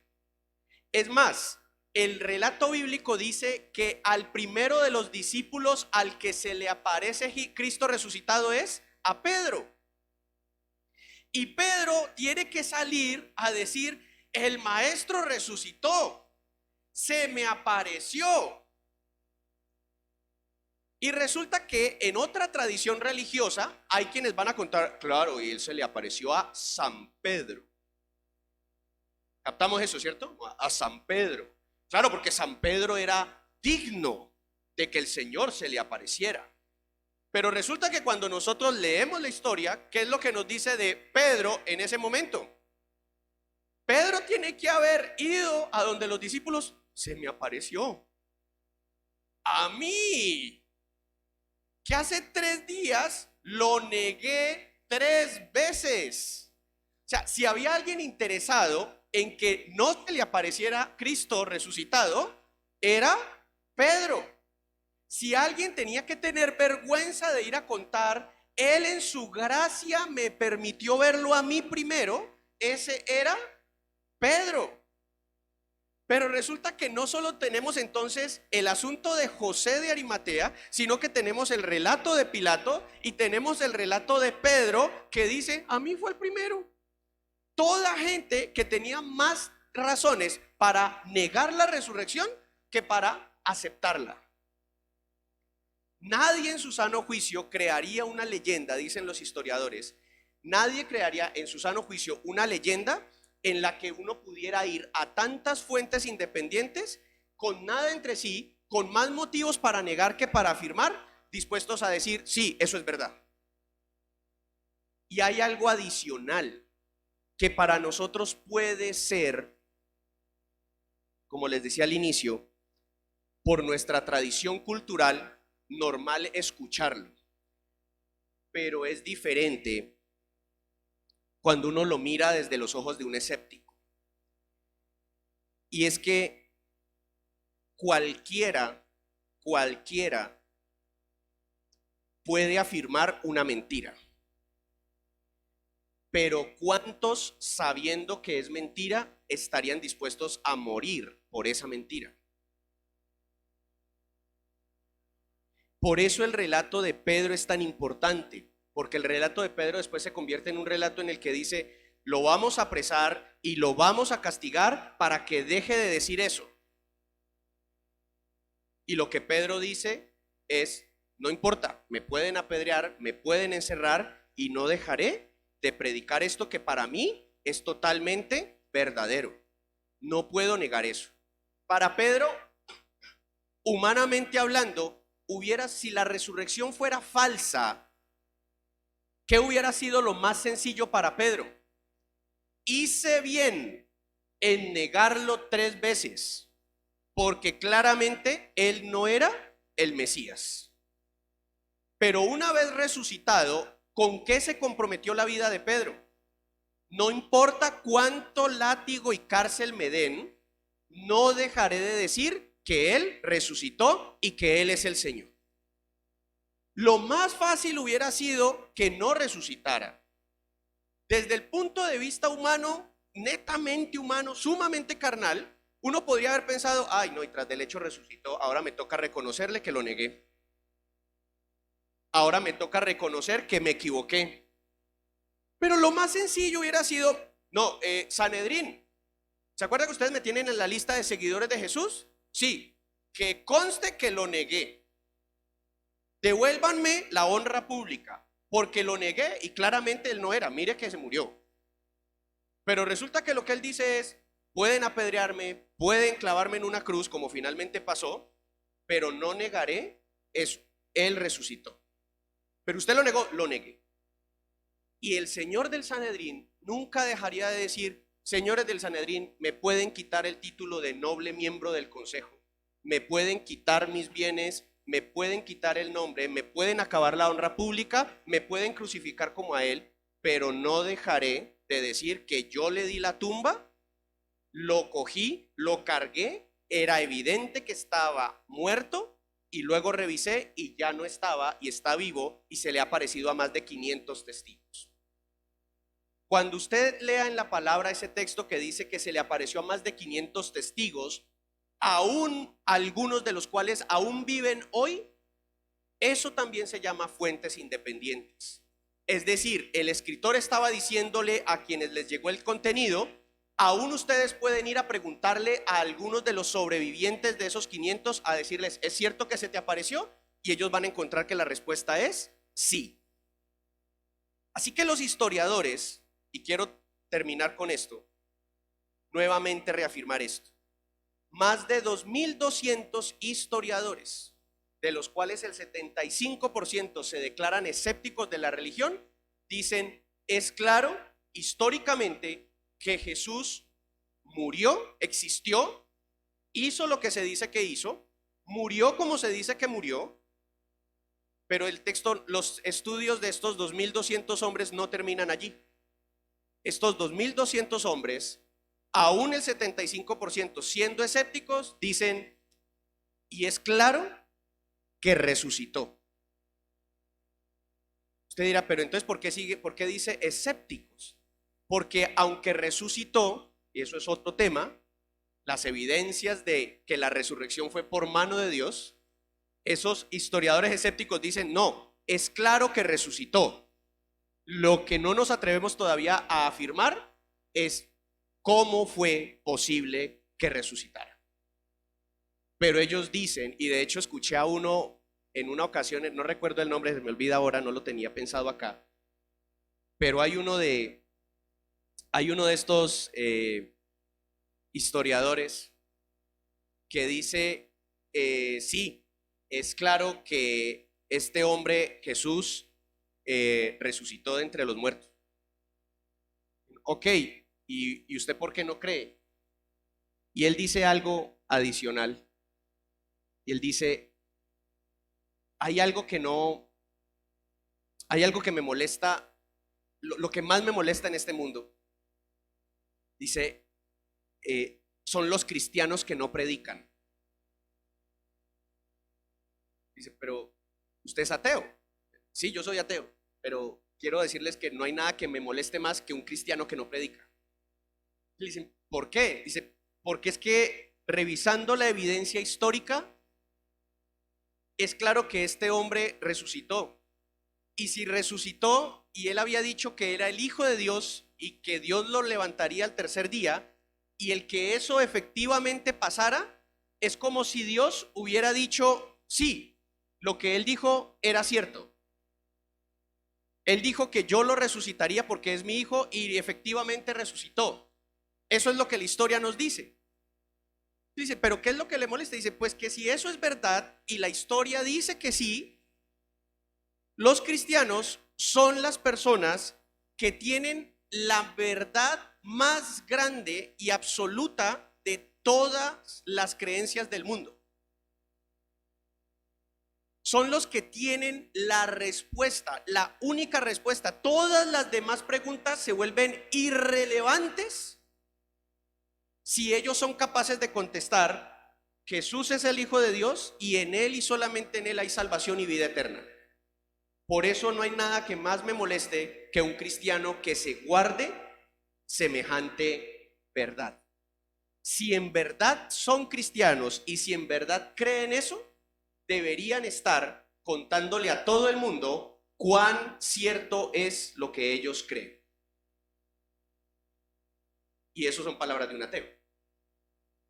Es más, el relato bíblico dice que al primero de los discípulos al que se le aparece Cristo resucitado es a Pedro. Y Pedro tiene que salir a decir, el maestro resucitó, se me apareció. Y resulta que en otra tradición religiosa hay quienes van a contar, claro, y él se le apareció a San Pedro. Captamos eso, ¿cierto? A San Pedro. Claro, porque San Pedro era digno de que el Señor se le apareciera. Pero resulta que cuando nosotros leemos la historia, ¿qué es lo que nos dice de Pedro en ese momento? Pedro tiene que haber ido a donde los discípulos, se me apareció. A mí, que hace 3 días lo negué 3 veces. O sea, si había alguien interesado en que no se le apareciera Cristo resucitado, era Pedro. Si alguien tenía que tener vergüenza de ir a contar, él en su gracia me permitió verlo a mí primero, ese era Pedro. Pero resulta que no solo tenemos entonces el asunto de José de Arimatea, sino que tenemos el relato de Pilato y tenemos el relato de Pedro que dice, a mí fue el primero. Toda gente que tenía más razones para negar la resurrección que para aceptarla. Nadie en su sano juicio crearía una leyenda, dicen los historiadores. Nadie crearía en su sano juicio una leyenda en la que uno pudiera ir a tantas fuentes independientes con nada entre sí, con más motivos para negar que para afirmar, dispuestos a decir, sí, eso es verdad. Y hay algo adicional que para nosotros puede ser, como les decía al inicio, por nuestra tradición cultural, normal escucharlo, pero es diferente cuando uno lo mira desde los ojos de un escéptico. Y es que cualquiera puede afirmar una mentira, pero ¿cuántos, sabiendo que es mentira, estarían dispuestos a morir por esa mentira? Por eso el relato de Pedro es tan importante, porque el relato de Pedro después se convierte en un relato en el que dice, lo vamos a apresar y lo vamos a castigar para que deje de decir eso. Y lo que Pedro dice es, no importa, me pueden apedrear, me pueden encerrar, y no dejaré de predicar esto que para mí es totalmente verdadero. No puedo negar eso. Para Pedro, humanamente hablando, si la resurrección fuera falsa, ¿qué hubiera sido lo más sencillo para Pedro? Hice bien en negarlo 3 veces, porque claramente él no era el Mesías. Pero una vez resucitado, ¿con qué se comprometió la vida de Pedro? No importa cuánto látigo y cárcel me den, no dejaré de decir que Él resucitó y que Él es el Señor. Lo más fácil hubiera sido que no resucitara. Desde el punto de vista humano, netamente humano, sumamente carnal, uno podría haber pensado, ay no, y tras del hecho resucitó, ahora me toca reconocerle que lo negué. Ahora me toca reconocer que me equivoqué. Pero lo más sencillo hubiera sido, no, Sanedrín, ¿se acuerdan que ustedes me tienen en la lista de seguidores de Jesús? Sí, que conste que lo negué. Devuélvanme la honra pública, porque lo negué y claramente él no era, mire que se murió. Pero resulta que lo que él dice es, pueden apedrearme, pueden clavarme en una cruz, como finalmente pasó, pero no negaré eso, él resucitó. Pero usted lo negó, lo negué. Y el señor del Sanedrín nunca dejaría de decir, señores del Sanedrín, me pueden quitar el título de noble miembro del consejo, me pueden quitar mis bienes, me pueden quitar el nombre, me pueden acabar la honra pública, me pueden crucificar como a él, pero no dejaré de decir que yo le di la tumba, lo cogí, lo cargué, era evidente que estaba muerto y luego revisé y ya no estaba y está vivo y se le ha aparecido a más de 500 testigos. Cuando usted lea en la palabra ese texto que dice que se le apareció a más de 500 testigos, aún algunos de los cuales aún viven hoy, eso también se llama fuentes independientes. Es decir, el escritor estaba diciéndole a quienes les llegó el contenido, aún ustedes pueden ir a preguntarle a algunos de los sobrevivientes de esos 500 a decirles, ¿es cierto que se te apareció? Y ellos van a encontrar que la respuesta es sí. Así que los historiadores, y quiero terminar con esto, nuevamente reafirmar esto, más de 2.200 historiadores, de los cuales el 75% se declaran escépticos de la religión, dicen, es claro históricamente que Jesús murió, existió, hizo lo que se dice que hizo, murió como se dice que murió, pero el texto, los estudios de estos 2.200 hombres no terminan allí. Estos 2.200 hombres, aún el 75% siendo escépticos, dicen, y es claro que resucitó. Usted dirá, pero entonces ¿por qué dice escépticos? Porque aunque resucitó, y eso es otro tema, las evidencias de que la resurrección fue por mano de Dios, esos historiadores escépticos dicen, no, es claro que resucitó. Lo que no nos atrevemos todavía a afirmar es cómo fue posible que resucitara. Pero ellos dicen, y de hecho escuché a uno en una ocasión, no recuerdo el nombre, se me olvida ahora, no lo tenía pensado acá, pero hay uno de estos historiadores que dice, sí, es claro que este hombre Jesús resucitó de entre los muertos. Ok, ¿y usted por qué no cree? Y él dice algo adicional. Y él dice, hay algo que me molesta, lo que más me molesta en este mundo. Dice, son los cristianos que no predican. Dice, pero ¿usted es ateo? Sí, yo soy ateo, pero quiero decirles que no hay nada que me moleste más que un cristiano que no predica. Le dicen, ¿por qué? Dice, porque es que revisando la evidencia histórica, es claro que este hombre resucitó. Y si resucitó y él había dicho que era el Hijo de Dios y que Dios lo levantaría al tercer día, y el que eso efectivamente pasara, es como si Dios hubiera dicho, sí, lo que él dijo era cierto. Él dijo que yo lo resucitaría porque es mi hijo y efectivamente resucitó. Eso es lo que la historia nos dice. Dice, pero ¿qué es lo que le molesta? Dice, pues que si eso es verdad y la historia dice que sí, los cristianos son las personas que tienen la verdad más grande y absoluta de todas las creencias del mundo. Son los que tienen la respuesta, la única respuesta. Todas las demás preguntas se vuelven irrelevantes si ellos son capaces de contestar: Jesús es el Hijo de Dios y en Él y solamente en Él hay salvación y vida eterna. Por eso no hay nada que más me moleste que un cristiano que se guarde semejante verdad. Si en verdad son cristianos y si en verdad creen eso, deberían estar contándole a todo el mundo cuán cierto es lo que ellos creen. Y eso son palabras de un ateo.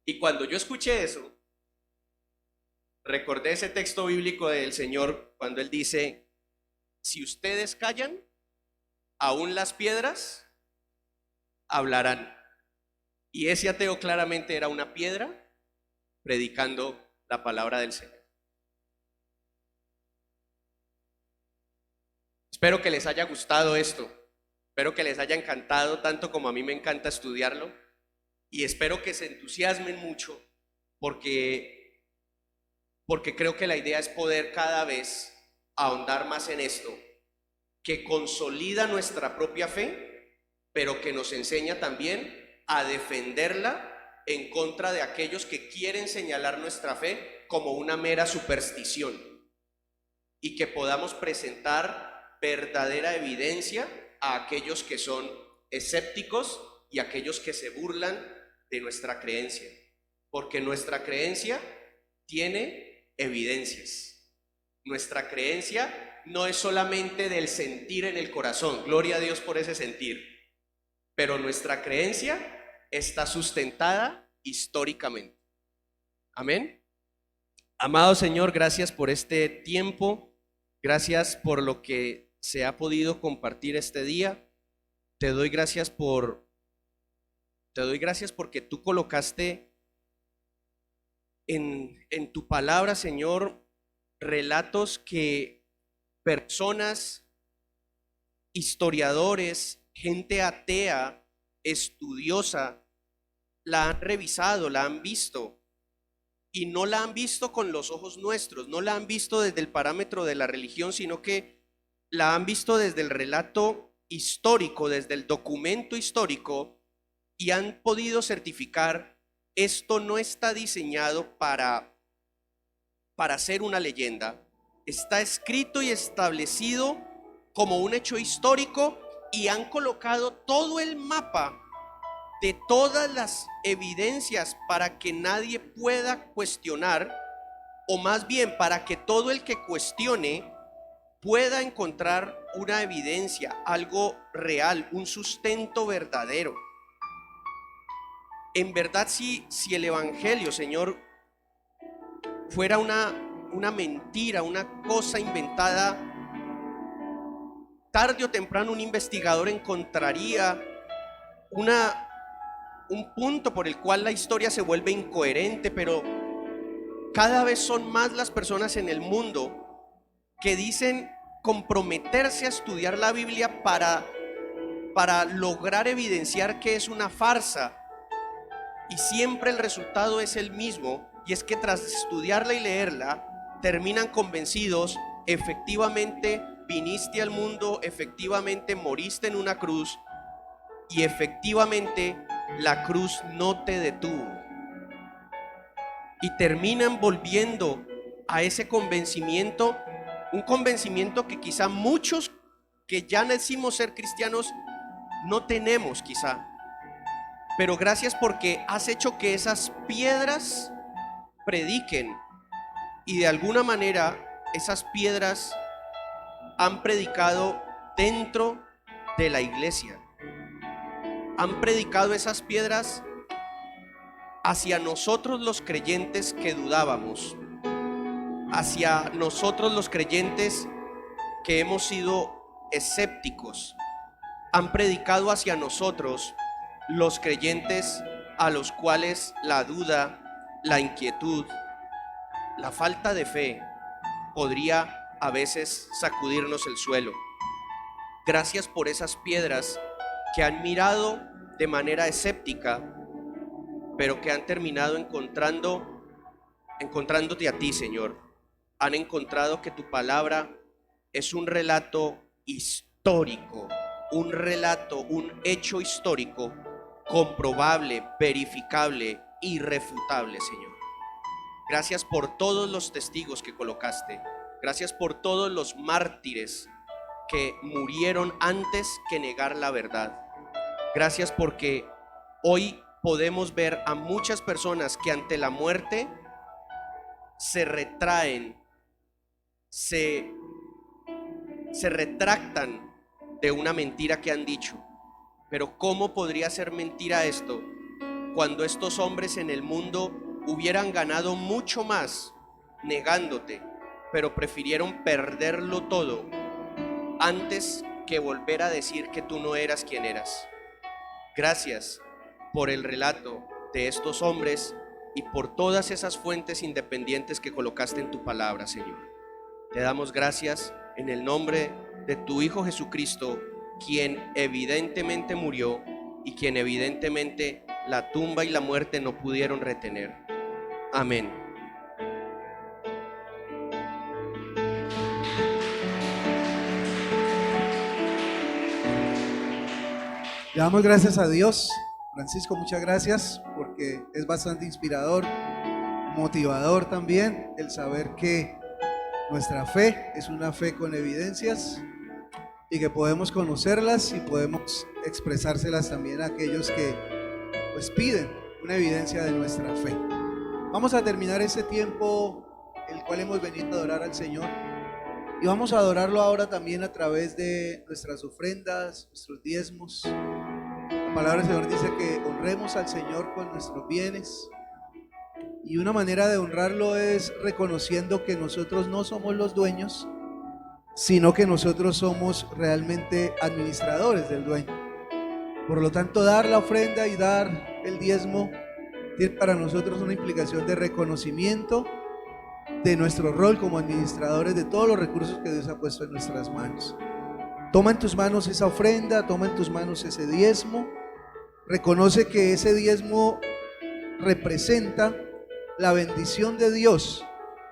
Y cuando yo escuché eso, recordé ese texto bíblico del Señor cuando Él dice: si ustedes callan, aún las piedras hablarán. Y ese ateo claramente era una piedra predicando la palabra del Señor. Espero que les haya gustado esto. Espero que les haya encantado tanto como a mí me encanta estudiarlo. Y espero que se entusiasmen mucho porque creo que la idea es poder cada vez ahondar más en esto, que consolida nuestra propia fe, pero que nos enseña también a defenderla en contra de aquellos que quieren señalar nuestra fe como una mera superstición, y que podamos presentar verdadera evidencia a aquellos que son escépticos y aquellos que se burlan de nuestra creencia, porque nuestra creencia tiene evidencias. Nuestra creencia no es solamente del sentir en el corazón, gloria a Dios por ese sentir, pero nuestra creencia está sustentada históricamente. Amén. Amado Señor, gracias por este tiempo, gracias por lo que se ha podido compartir este día. Te doy gracias porque tú colocaste en tu palabra, Señor, relatos que personas, historiadores, gente atea, estudiosa, la han revisado, la han visto, y no la han visto con los ojos nuestros, no la han visto desde el parámetro de la religión, sino que la han visto desde el relato histórico, desde el documento histórico, y han podido certificar: esto no está diseñado para ser una leyenda, está escrito y establecido como un hecho histórico, y han colocado todo el mapa de todas las evidencias para que nadie pueda cuestionar, o más bien para que todo el que cuestione pueda encontrar una evidencia, algo real, un sustento verdadero. En verdad, si el Evangelio, Señor, fuera una mentira, una cosa inventada, tarde o temprano un investigador encontraría un punto por el cual la historia se vuelve incoherente, pero cada vez son más las personas en el mundo que dicen comprometerse a estudiar la Biblia para lograr evidenciar que es una farsa, y siempre el resultado es el mismo, y es que tras estudiarla y leerla terminan convencidos: efectivamente viniste al mundo, efectivamente moriste en una cruz, y efectivamente la cruz no te detuvo. Y terminan volviendo a ese convencimiento, un convencimiento que quizá muchos que ya decimos ser cristianos no tenemos quizá. Pero gracias porque has hecho que esas piedras prediquen, y de alguna manera esas piedras han predicado dentro de la iglesia. Han predicado esas piedras hacia nosotros los creyentes que dudábamos, hacia nosotros los creyentes que hemos sido escépticos han predicado hacia nosotros, los creyentes, a los cuales la duda, la inquietud, la falta de fe podría a veces sacudirnos el suelo. Gracias por esas piedras que han mirado de manera escéptica, pero que han terminado encontrándote a ti, Señor. Han encontrado que tu palabra es un relato histórico, un relato, un hecho histórico, comprobable, verificable, irrefutable, Señor. Gracias por todos los testigos que colocaste. Gracias por todos los mártires que murieron antes que negar la verdad. Gracias porque hoy podemos ver a muchas personas que ante la muerte se retraen, se retractan de una mentira que han dicho. Pero ¿cómo podría ser mentira esto cuando estos hombres en el mundo hubieran ganado mucho más negándote, pero prefirieron perderlo todo antes que volver a decir que tú no eras quien eras? Gracias por el relato de estos hombres y por todas esas fuentes independientes que colocaste en tu palabra, Señor. Te damos gracias en el nombre de tu Hijo Jesucristo, quien evidentemente murió y quien evidentemente la tumba y la muerte no pudieron retener. Amén. Le damos gracias a Dios. Francisco, muchas gracias, porque es bastante inspirador, motivador también el saber que nuestra fe es una fe con evidencias y que podemos conocerlas y podemos expresárselas también a aquellos que pues piden una evidencia de nuestra fe. Vamos a terminar ese tiempo el cual hemos venido a adorar al Señor y vamos a adorarlo ahora también a través de nuestras ofrendas, nuestros diezmos. La palabra del Señor dice que honremos al Señor con nuestros bienes, y una manera de honrarlo es reconociendo que nosotros no somos los dueños, sino que nosotros somos realmente administradores del dueño. Por lo tanto, dar la ofrenda y dar el diezmo tiene para nosotros una implicación de reconocimiento de nuestro rol como administradores de todos los recursos que Dios ha puesto en nuestras manos. Toma en tus manos esa ofrenda, toma en tus manos ese diezmo. Reconoce que ese diezmo representa la bendición de Dios,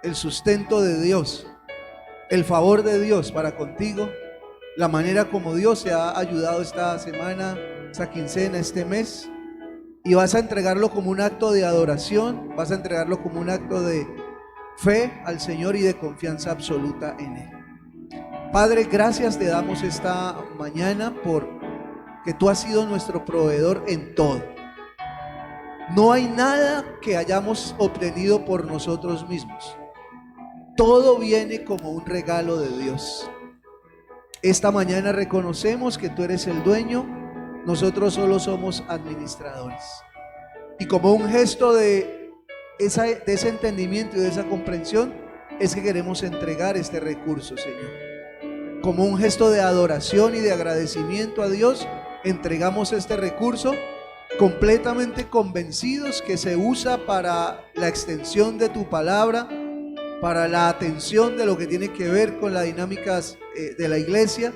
el sustento de Dios, el favor de Dios para contigo, la manera como Dios te ha ayudado esta semana, esta quincena, este mes, y vas a entregarlo como un acto de adoración, vas a entregarlo como un acto de fe al Señor y de confianza absoluta en Él. Padre, gracias te damos esta mañana por que tú has sido nuestro proveedor en todo. No hay nada que hayamos obtenido por nosotros mismos. Todo viene como un regalo de Dios. Esta mañana reconocemos que tú eres el dueño, nosotros solo somos administradores. Y como un gesto de ese entendimiento y de esa comprensión, es que queremos entregar este recurso, Señor. Como un gesto de adoración y de agradecimiento a Dios, entregamos este recurso completamente convencidos que se usa para la extensión de tu palabra, para la atención de lo que tiene que ver con las dinámicas de la iglesia.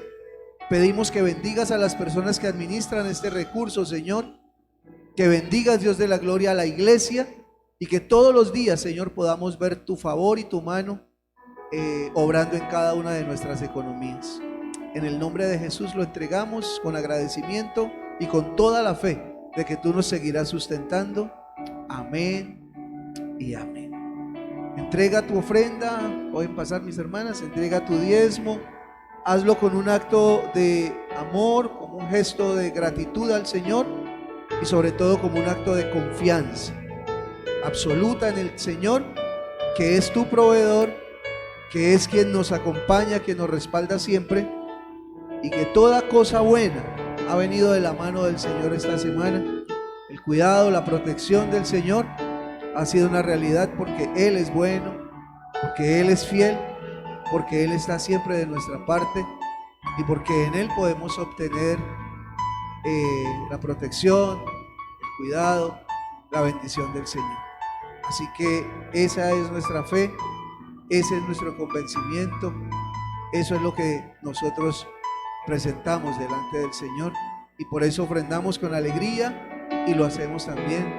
Pedimos que bendigas a las personas que administran este recurso, Señor, que bendigas, Dios de la gloria, a la iglesia, y que todos los días, Señor, podamos ver tu favor y tu mano obrando en cada una de nuestras economías. En el nombre de Jesús lo entregamos con agradecimiento y con toda la fe de que tú nos seguirás sustentando. Amén y amén. Entrega tu ofrenda, pueden pasar mis hermanas, entrega tu diezmo, hazlo con un acto de amor, como un gesto de gratitud al Señor y sobre todo como un acto de confianza absoluta en el Señor, que es tu proveedor, que es quien nos acompaña, quien nos respalda siempre, y que toda cosa buena ha venido de la mano del Señor esta semana. El cuidado, la protección del Señor ha sido una realidad porque Él es bueno, porque Él es fiel, porque Él está siempre de nuestra parte y porque en Él podemos obtener la protección, el cuidado, la bendición del Señor. Así que esa es nuestra fe, ese es nuestro convencimiento, eso es lo que nosotros presentamos delante del Señor, y por eso ofrendamos con alegría y lo hacemos también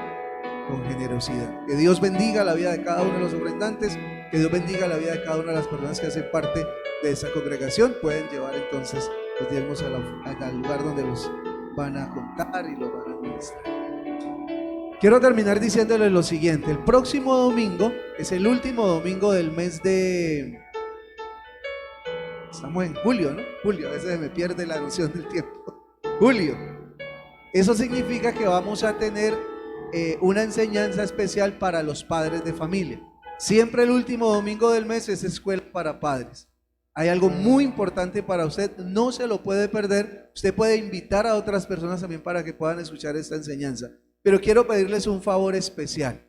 con generosidad. Que Dios bendiga la vida de cada uno de los ofrendantes, que Dios bendiga la vida de cada una de las personas que hacen parte de esa congregación. Pueden llevar entonces los diezmos al lugar donde los van a contar y los van a administrar. Quiero terminar diciéndoles lo siguiente: el próximo domingo es el último domingo del mes de... Estamos en julio, ¿no? Julio, a veces se me pierde la noción del tiempo. Julio. Eso significa que vamos a tener una enseñanza especial para los padres de familia. Siempre el último domingo del mes es escuela para padres. Hay algo muy importante para usted, no se lo puede perder. Usted puede invitar a otras personas también para que puedan escuchar esta enseñanza. Pero quiero pedirles un favor especial.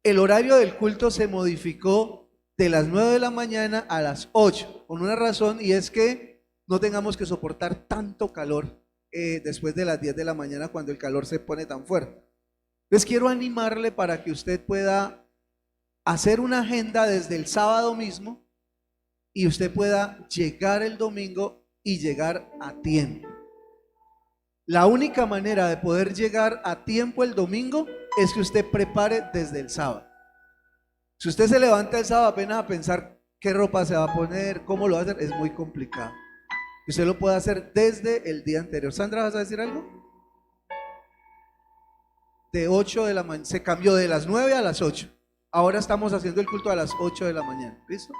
El horario del culto se modificó de las 9 de la mañana a las 8, con una razón, y es que no tengamos que soportar tanto calor después de las 10 de la mañana, cuando el calor se pone tan fuerte. Les quiero animarle para que usted pueda hacer una agenda desde el sábado mismo y usted pueda llegar el domingo y llegar a tiempo. La única manera de poder llegar a tiempo el domingo es que usted prepare desde el sábado. Si usted se levanta el sábado apenas a pensar qué ropa se va a poner, cómo lo va a hacer, es muy complicado. Usted lo puede hacer desde el día anterior. Sandra, ¿vas a decir algo? De 8 de la mañana, se cambió de las 9 a las 8. Ahora estamos haciendo el culto a las 8 de la mañana. ¿Listo?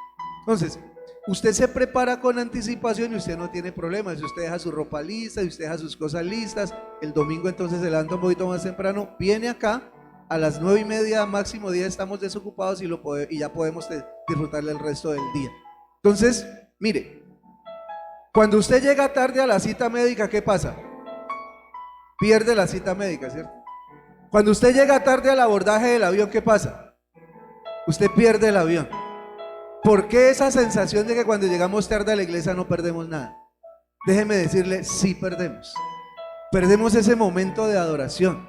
Entonces, usted se prepara con anticipación y usted no tiene problemas. Si usted deja su ropa lista, si usted deja sus cosas listas, el domingo entonces se levanta un poquito más temprano, viene acá. A las 9:30, máximo 10, estamos desocupados y ya podemos disfrutarle el resto del día. Entonces, mire, cuando usted llega tarde a la cita médica, ¿qué pasa? Pierde la cita médica, ¿cierto? Cuando usted llega tarde al abordaje del avión, ¿qué pasa? Usted pierde el avión. ¿Por qué esa sensación de que cuando llegamos tarde a la iglesia no perdemos nada? Déjeme decirle, sí perdemos. Perdemos ese momento de adoración.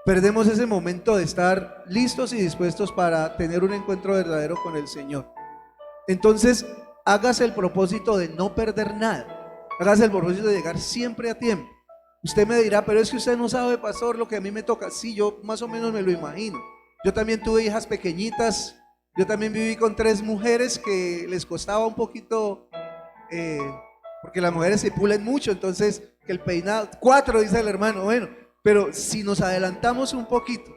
Perdemos ese momento de estar listos y dispuestos para tener un encuentro verdadero con el Señor. Entonces, hágase el propósito de no perder nada. Hágase el propósito de llegar siempre a tiempo. Usted me dirá, pero es que usted no sabe, pastor, lo que a mí me toca. Sí, yo más o menos me lo imagino. Yo también tuve hijas pequeñitas. Yo también viví con 3 mujeres que les costaba un poquito, porque las mujeres se pulen mucho, entonces que el peinado, 4 dice el hermano, bueno. Pero si nos adelantamos un poquito,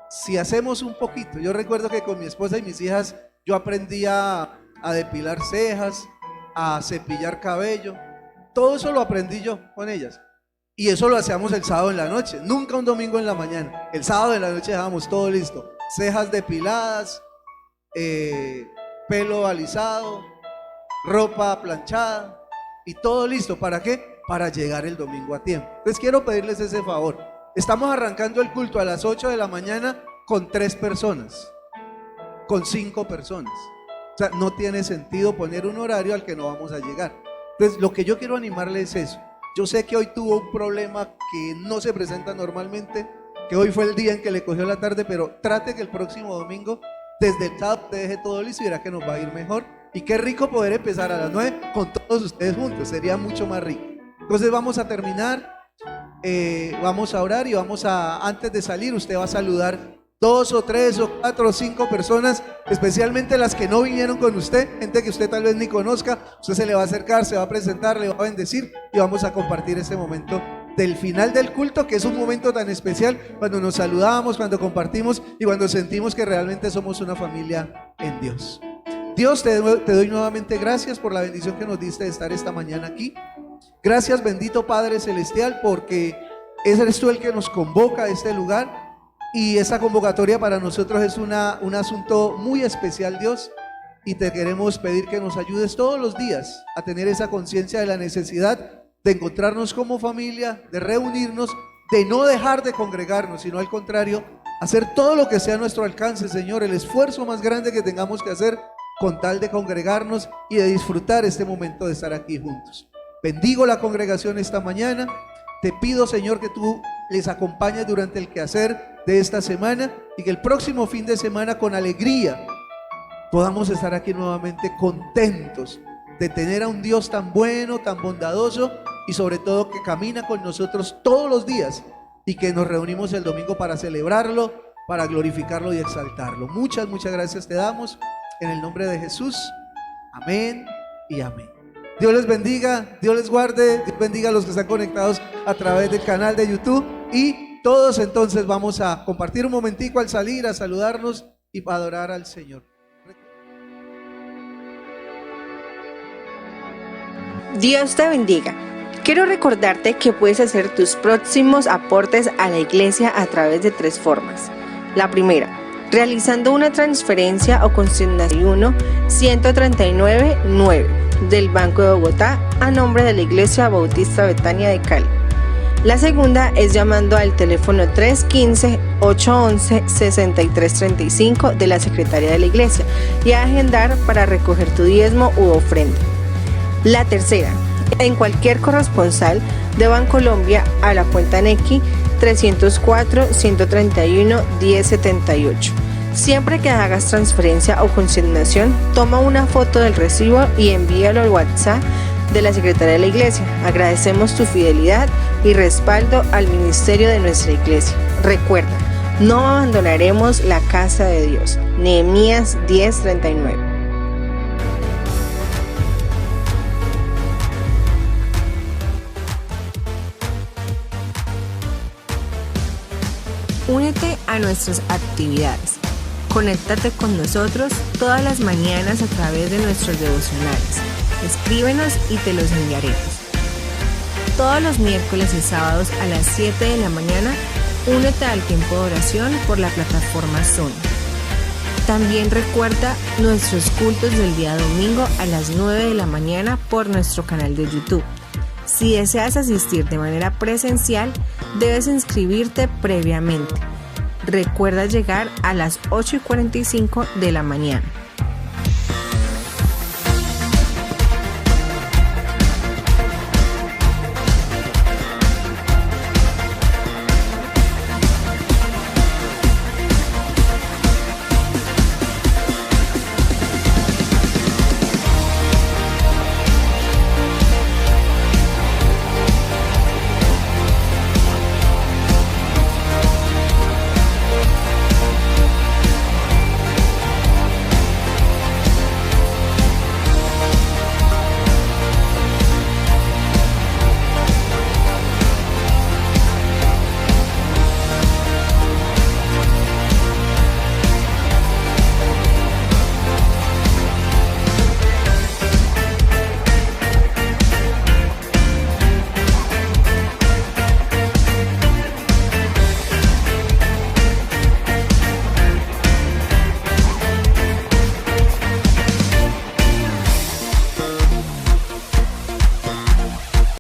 si hacemos un poquito, yo recuerdo que con mi esposa y mis hijas yo aprendí a depilar cejas, a cepillar cabello, todo eso lo aprendí yo con ellas. Y eso lo hacíamos el sábado en la noche, nunca un domingo en la mañana. El sábado en la noche dejábamos todo listo, cejas depiladas, pelo alisado, ropa planchada y todo listo. ¿Para qué? Para llegar el domingo a tiempo. Entonces quiero pedirles ese favor. Estamos arrancando el culto a las 8 de la mañana con 3 personas, con 5 personas. O sea, no tiene sentido poner un horario al que no vamos a llegar. Entonces, lo que yo quiero animarles es eso. Yo sé que hoy tuvo un problema que no se presenta normalmente, que hoy fue el día en que le cogió la tarde, pero trate que el próximo domingo, desde el sábado, te deje todo listo y verá que nos va a ir mejor. Y qué rico poder empezar a las 9 con todos ustedes juntos, sería mucho más rico. Entonces vamos a terminar, vamos a orar y antes de salir, usted va a saludar 2 o 3 o 4 o 5 personas, especialmente las que no vinieron con usted, gente que usted tal vez ni conozca. Usted se le va a acercar, se va a presentar, le va a bendecir y vamos a compartir ese momento del final del culto, que es un momento tan especial cuando nos saludamos, cuando compartimos y cuando sentimos que realmente somos una familia en Dios. Dios, te doy nuevamente gracias por la bendición que nos diste de estar esta mañana aquí. Gracias, bendito Padre Celestial, porque eres tú el que nos convoca a este lugar y esa convocatoria para nosotros es un asunto muy especial, Dios, y te queremos pedir que nos ayudes todos los días a tener esa conciencia de la necesidad de encontrarnos como familia, de reunirnos, de no dejar de congregarnos, sino al contrario, hacer todo lo que sea a nuestro alcance, Señor, el esfuerzo más grande que tengamos que hacer con tal de congregarnos y de disfrutar este momento de estar aquí juntos. Bendigo la congregación esta mañana. Te pido, Señor, que tú les acompañes durante el quehacer de esta semana y que el próximo fin de semana con alegría podamos estar aquí nuevamente contentos de tener a un Dios tan bueno, tan bondadoso y sobre todo que camina con nosotros todos los días y que nos reunimos el domingo para celebrarlo, para glorificarlo y exaltarlo. Muchas gracias te damos en el nombre de Jesús. Amén y amén. Dios les bendiga, Dios les guarde, Dios bendiga a los que están conectados a través del canal de YouTube y todos entonces vamos a compartir un momentico al salir, a saludarnos y a adorar al Señor. Dios te bendiga. Quiero recordarte que puedes hacer tus próximos aportes a la iglesia a través de 3 formas. La primera, realizando una transferencia o consignación 139.9 del Banco de Bogotá a nombre de la Iglesia Bautista Betania de Cali. La segunda es llamando al teléfono 315-811-6335 de la Secretaría de la Iglesia y a agendar para recoger tu diezmo u ofrenda. La tercera, en cualquier corresponsal de Bancolombia a la cuenta Nequi 304-131-1078. Siempre que hagas transferencia o consignación, toma una foto del recibo y envíalo al WhatsApp de la Secretaría de la Iglesia. Agradecemos tu fidelidad y respaldo al ministerio de nuestra iglesia. Recuerda, no abandonaremos la casa de Dios. Nehemías 10:39. Únete a nuestras actividades. Conéctate con nosotros todas las mañanas a través de nuestros devocionales. Escríbenos y te los enviaremos. Todos los miércoles y sábados a las 7 de la mañana, únete al tiempo de oración por la plataforma Zoom. También recuerda nuestros cultos del día domingo a las 9 de la mañana por nuestro canal de YouTube. Si deseas asistir de manera presencial, debes inscribirte previamente. Recuerda llegar a las 8:45 de la mañana.